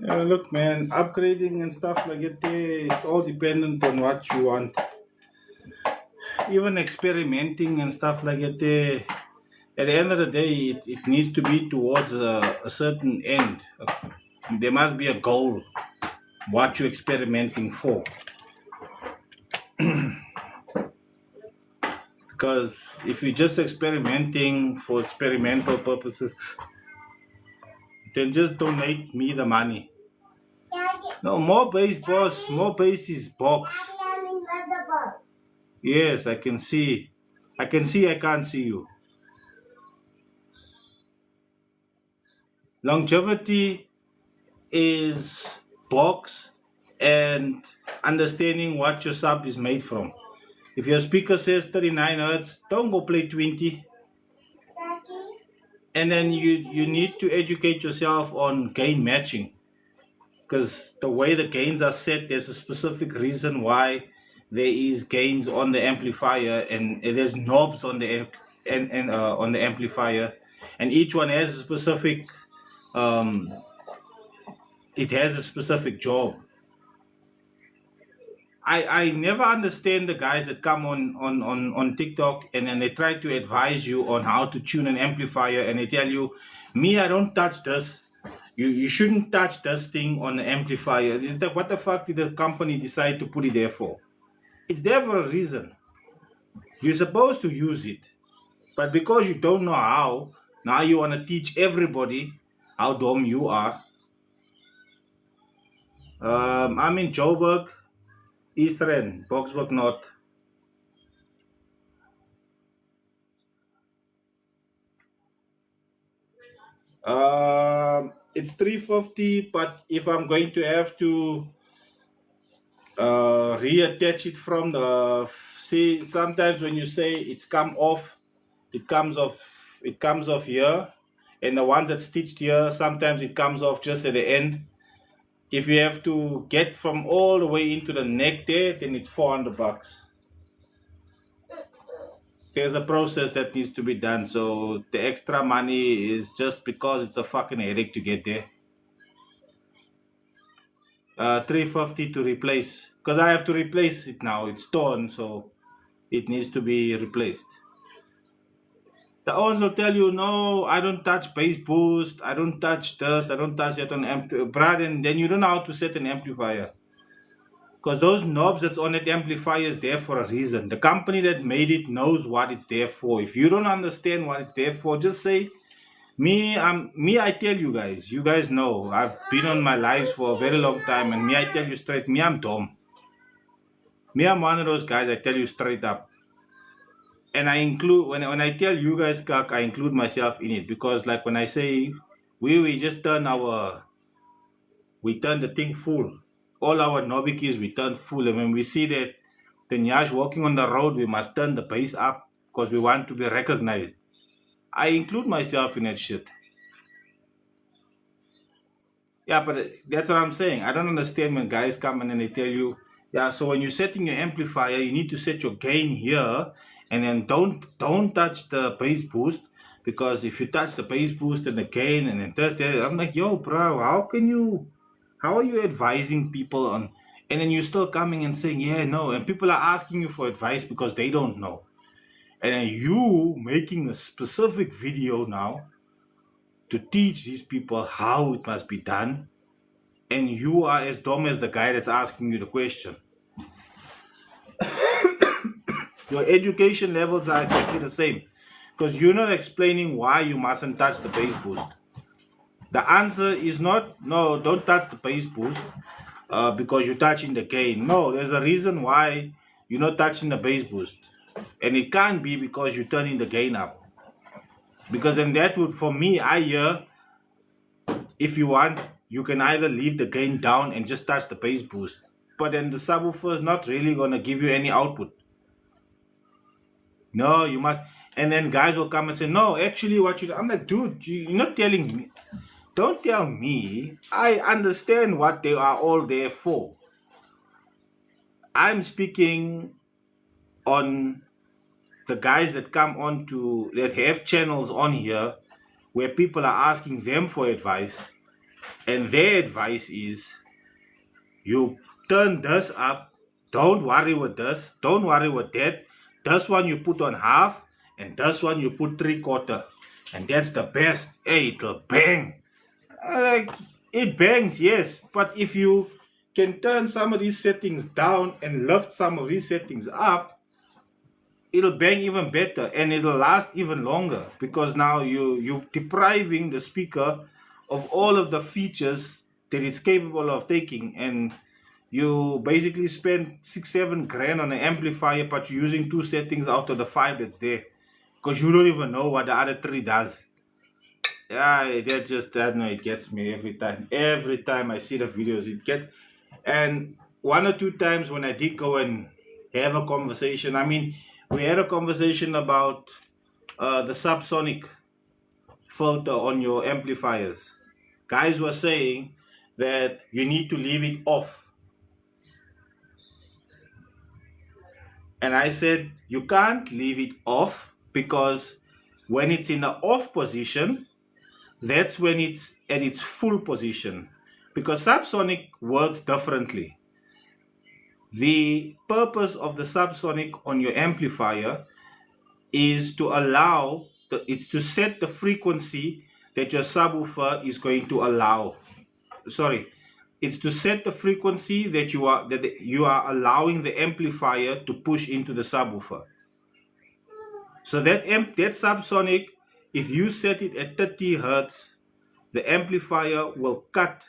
Look, man, upgrading and stuff like it, it's all dependent on what you want. Even experimenting and stuff like it, at the end of the day, it needs to be towards a certain end. There must be a goal, what you're experimenting for. Because if you're just experimenting for experimental purposes, then just donate me the money. Daddy, No, more base, boss. More base is box. Daddy, I'm invisible. Yes, I can see. I can see, I can't see you. Longevity is box and understanding what your sub is made from. If your speaker says 39 hertz, don't go play 20. Daddy, And then you need to educate yourself on gain matching. Because the way the gains are set, there's a specific reason why there is gains on the amplifier, and there's knobs on the on the amplifier, and each one has a specific it has a specific job. I never understand the guys that come on TikTok and then they try to advise you on how to tune an amplifier, and they tell you, me, I don't touch this. You shouldn't touch this thing on the amplifier. Is that what the fuck did the company decide to put it there for? It's there for a reason. You're supposed to use it. But because you don't know how, now you want to teach everybody how dumb you are. I'm in Joburg, Eastern, Boksburg North. It's 350, but if I'm going to have to reattach it from the, see, sometimes when you say it's come off, it comes off, it comes off here, and the ones that stitched here, sometimes it comes off just at the end. If you have to get from all the way into the neck there, then it's 400 bucks. There's a process that needs to be done, so the extra money is just because it's a fucking headache to get there. 350 to replace, because I have to replace it now. It's torn, so it needs to be replaced. The ones will tell you, no, I don't touch bass boost, I don't touch this, I don't touch that on amplifier. And then you don't know how to set an amplifier. Because those knobs that's on that amplifier is there for a reason. The company that made it knows what it's there for. If you don't understand what it's there for, just say, I tell you guys. You guys know I've been on my lives for a very long time, and I tell you straight, I'm dumb. I'm one of those guys. I tell you straight up, and I include when I tell you guys, Kak, I include myself in it, because like when I say we just turn the thing full. All our Nobikis we turn full, and when we see that the Nyash walking on the road, we must turn the bass up because we want to be recognized. I include myself in that shit. Yeah, but that's what I'm saying. I don't understand when guys come and then they tell you, yeah, so when you're setting your amplifier, you need to set your gain here, and then don't touch the bass boost, because if you touch the bass boost and the gain and then touch that, I'm like, yo, bro, how are you advising people on, and then you're still coming and saying, yeah, no, and people are asking you for advice because they don't know, and then you making a specific video now to teach these people how it must be done, and you are as dumb as the guy that's asking you the question. Your education levels are exactly the same, because you're not explaining why you mustn't touch the bass boost. The answer is not, no, don't touch the bass boost because you're touching the gain. No, there's a reason why you're not touching the bass boost, and it can't be because you're turning the gain up. Because then that would, for me, I hear, if you want, you can either leave the gain down and just touch the bass boost. but then the subwoofer is not really gonna give you any output. No, you must. And then guys will come and say, no, actually, what you. I'm like, dude, you're not telling me. Don't tell me. I understand what they are all there for. I'm speaking on the guys that come on to that have channels on here where people are asking them for advice, and their advice is you turn this up, don't worry with this, don't worry with that. This one you put on half, and this one you put 3/4, and that's the best. Hey, it'll bang. Like, it bangs, yes, but if you can turn some of these settings down and lift some of these settings up, it'll bang even better and it'll last even longer, because now you're depriving the speaker of all of the features that it's capable of taking, and you basically spend 6-7 grand on an amplifier, but you're using 2 settings out of the 5 that's there, because you don't even know what the other 3 does. Yeah, that no, it gets me every time. Every time I see the videos, and 1 or 2 times when I did go and have a conversation. I mean, we had a conversation about the subsonic filter on your amplifiers. Guys were saying that you need to leave it off, and I said you can't leave it off, because when it's in the off position, that's when it's at its full position, because subsonic works differently. The purpose of the subsonic on your amplifier is to allow it's to set the frequency that your subwoofer is going to allow. Sorry, it's to set the frequency that you are allowing the amplifier to push into the subwoofer. So that subsonic, if you set it at 30 hertz, the amplifier will cap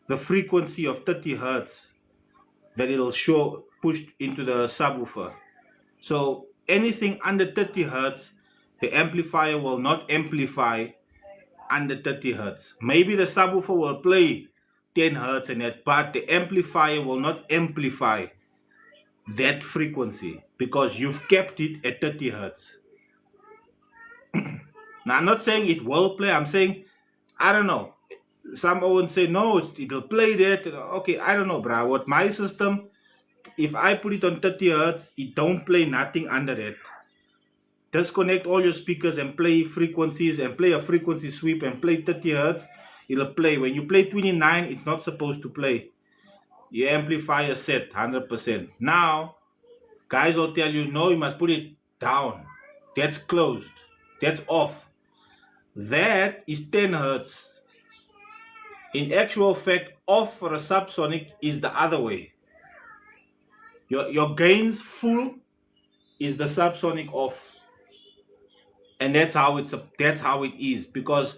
the frequency of 30 hertz that it'll show pushed into the subwoofer. So anything under 30 hertz, the amplifier will not amplify under 30 hertz. Maybe the subwoofer will play 10 hertz and that, but the amplifier will not amplify that frequency, because you've kept it at 30 hertz. Now, I'm not saying it will play. I'm saying, I don't know. Some would say, no, it'll play that. Okay, I don't know, bro. With my system, if I put it on 30 hertz, it don't play nothing under that. Disconnect all your speakers and play frequencies and play a frequency sweep and play 30 hertz. It'll play. When you play 29, it's not supposed to play. Your amplifier set 100%. Now, guys will tell you, no, you must put it down. That's closed. That's off. That is 10 hertz. In actual fact, off for a subsonic is the other way. Your gains full is the subsonic off, and that's how it is, because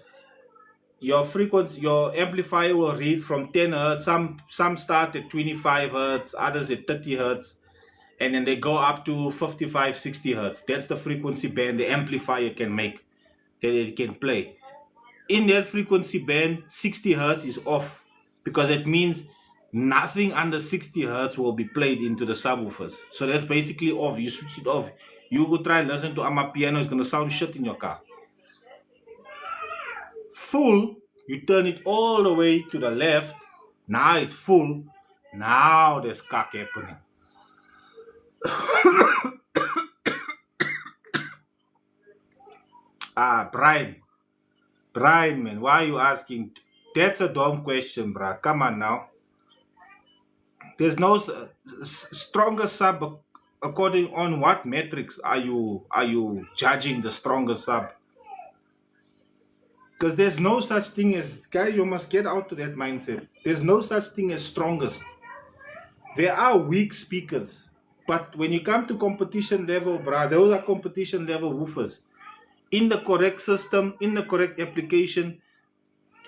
your frequency, your amplifier will read from 10 hertz. Some start at 25 hertz, others at 30 hertz, and then they go up to 55, 60 hertz. That's the frequency band the amplifier can make, that it can play. In that frequency band, 60 hertz is off, because it means nothing under 60 hertz will be played into the subwoofers. So that's basically off. You switch it off. You go try and listen to Amapiano, it's going to sound shit in your car. Full, you turn it all the way to the left. Now it's full. Now there's cock happening. Brian, man, why are you asking? That's a dumb question, bruh. Come on now. There's no stronger sub. According on what metrics are you judging the stronger sub? Because there's no such thing as, guys, you must get out to that mindset. There's no such thing as strongest. There are weak speakers, but when you come to competition level, bruh, those are competition level woofers. In the correct system, in the correct application,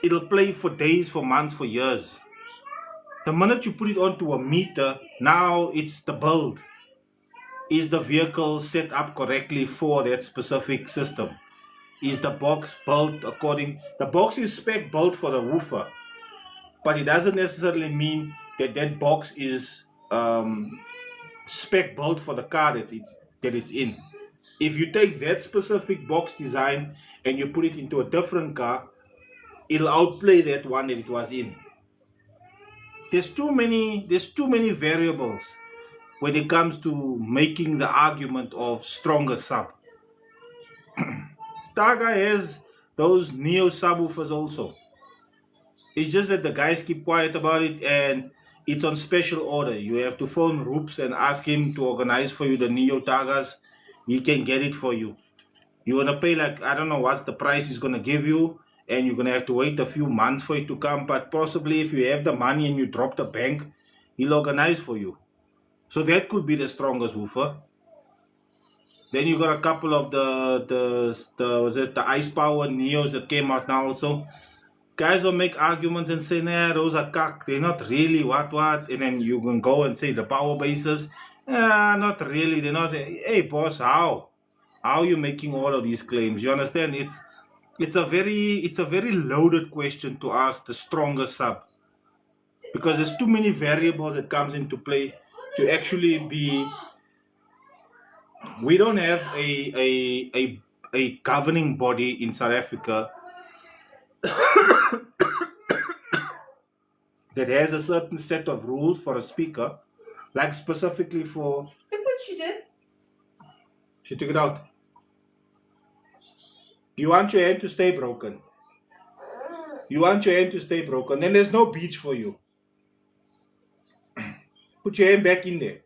it'll play for days, for months, for years. The minute you put it onto a meter, now it's the build. Is the vehicle set up correctly for that specific system? Is the box built according... The box is spec built for the woofer. but it doesn't necessarily mean that that box is spec built for the car that it's in. If you take that specific box design and you put it into a different car, it'll outplay that one that it was in. There's too many variables when it comes to making the argument of stronger sub. Starguy has those neo subwoofers also. It's just that the guys keep quiet about it and it's on special order. You have to phone Roops and ask him to organize for you the neo Tagas. He can get it for you. You're gonna pay like I don't know what's the price he's gonna give you, and you're gonna have to wait a few months for it to come. But possibly if you have the money and you drop the bank, he'll organize for you. So that could be the strongest woofer. Then you got a couple of the was it the ice power neos that came out now also. Guys will make arguments and say, nah, those are cock. They're not really what. And then you can go and say the power bases. Not really. They're not. Hey, boss, how? How are you making all of these claims? You understand? It's a very loaded question to ask the strongest sub because there's too many variables that comes into play to actually be. We don't have a governing body in South Africa that has a certain set of rules for a speaker, like specifically for. Look what she did. She took it out. You want your hand to stay broken. You want your hand to stay broken. Then there's no beach for you. Put your hand back in there.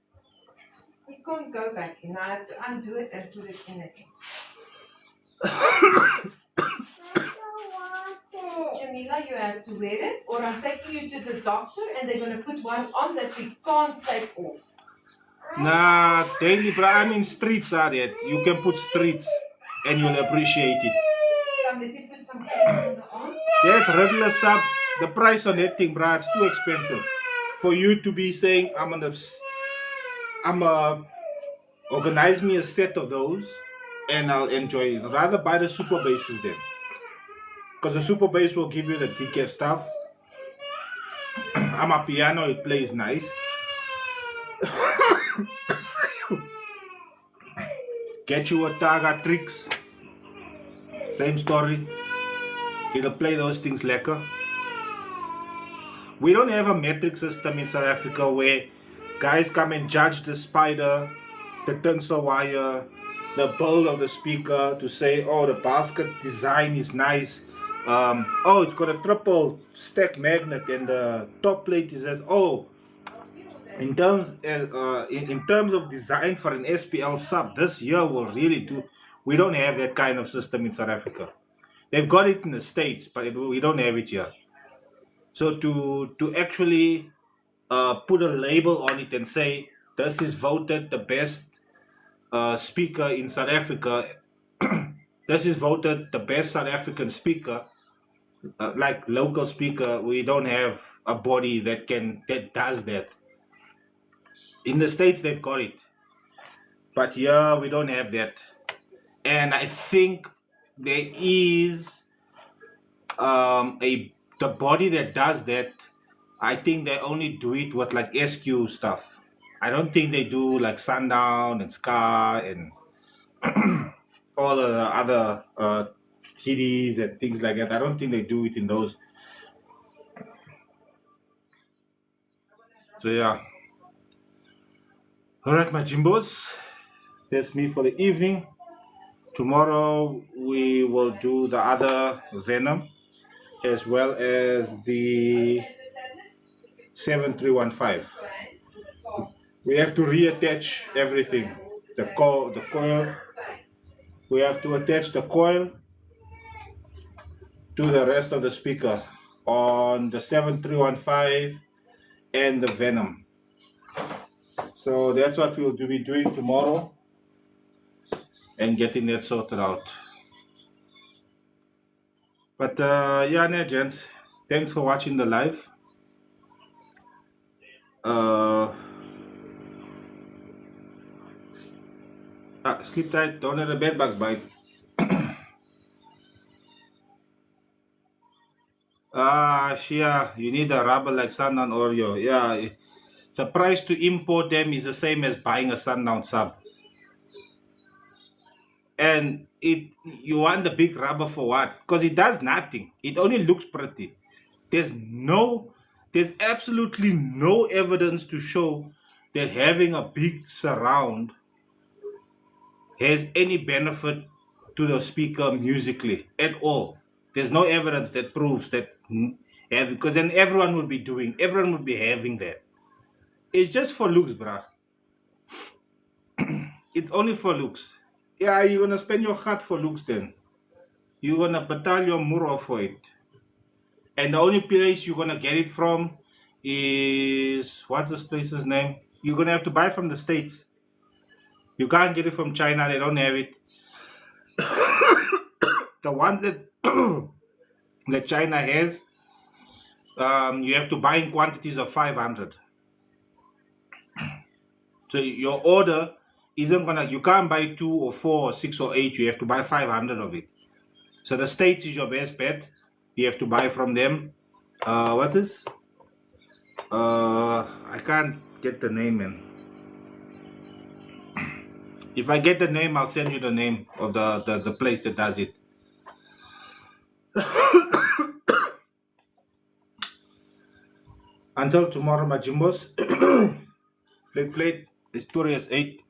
You can't go back in. I have to undo it and put it in again. Jamila, you have to wear it, or I'm taking you to the doctor and they're going to put one on that we can't take off. Nah, daily, bro. I mean, streets are that. You can put streets and you'll appreciate it. Come, let me put some cream on the arm. That regular sub, the price on that thing, bro, it's too expensive. For you to be saying, organize me a set of those and I'll enjoy it. Rather buy the super bases then. Because the super bass will give you the TK stuff. I'm a piano, it plays nice. Get you a Taga Tricks. Same story. It'll play those things lekker. We don't have a metric system in South Africa where guys come and judge the spider, the tensor wire, the build of the speaker to say, oh, the basket design is nice. Oh, it's got a triple stack magnet and the top plate is as in terms of design for an SPL sub, this year will really do. We don't have that kind of system in South Africa. They've got it in the States, but we don't have it here. So to actually put a label on it and say this is voted the best speaker in South Africa, this is voted the best South African speaker. Like local speaker, we don't have a body that does that. In the States, they've got it, but here we don't have that. And I think there is the body that does that. I think they only do it with like SQ stuff. I don't think they do like Sundown and Ska and all the other TDs and things like that. I don't think they do it in those. So yeah. Alright, my Jimbos. That's me for the evening. Tomorrow we will do the other Venom as well as the 7315. We have to reattach everything. The coil. We have to attach the coil to the rest of the speaker on the 7315 and the Venom. So that's what we'll be doing tomorrow and getting that sorted out. But yeah, gents, thanks for watching the live. Sleep tight, don't let the bed bugs bite. Shia, you need a rubber like Sundown Oreo. Yeah, the price to import them is the same as buying a Sundown sub. And you want the big rubber for what? Because it does nothing. It only looks pretty. There's no, there's absolutely no evidence to show that having a big surround has any benefit to the speaker musically at all. There's no evidence that proves that, because then everyone would be having that. It's just for looks, bruh. It's only for looks. Yeah, you're gonna spend your heart for looks then. You're gonna batal your muro for it. And the only place you're gonna get it from is, what's this place's name? You're gonna have to buy from the States. You can't get it from China, they don't have it. The ones that that China has, you have to buy in quantities of 500. So your order isn't gonna, you can't buy 2 or 4 or 6 or 8, you have to buy 500 of it. So the States is your best bet. You have to buy from them. What's this? I can't get the name in. If I get the name, I'll send you the name of the place that does it. Until tomorrow, my Jimbos. Flick, Historias 8.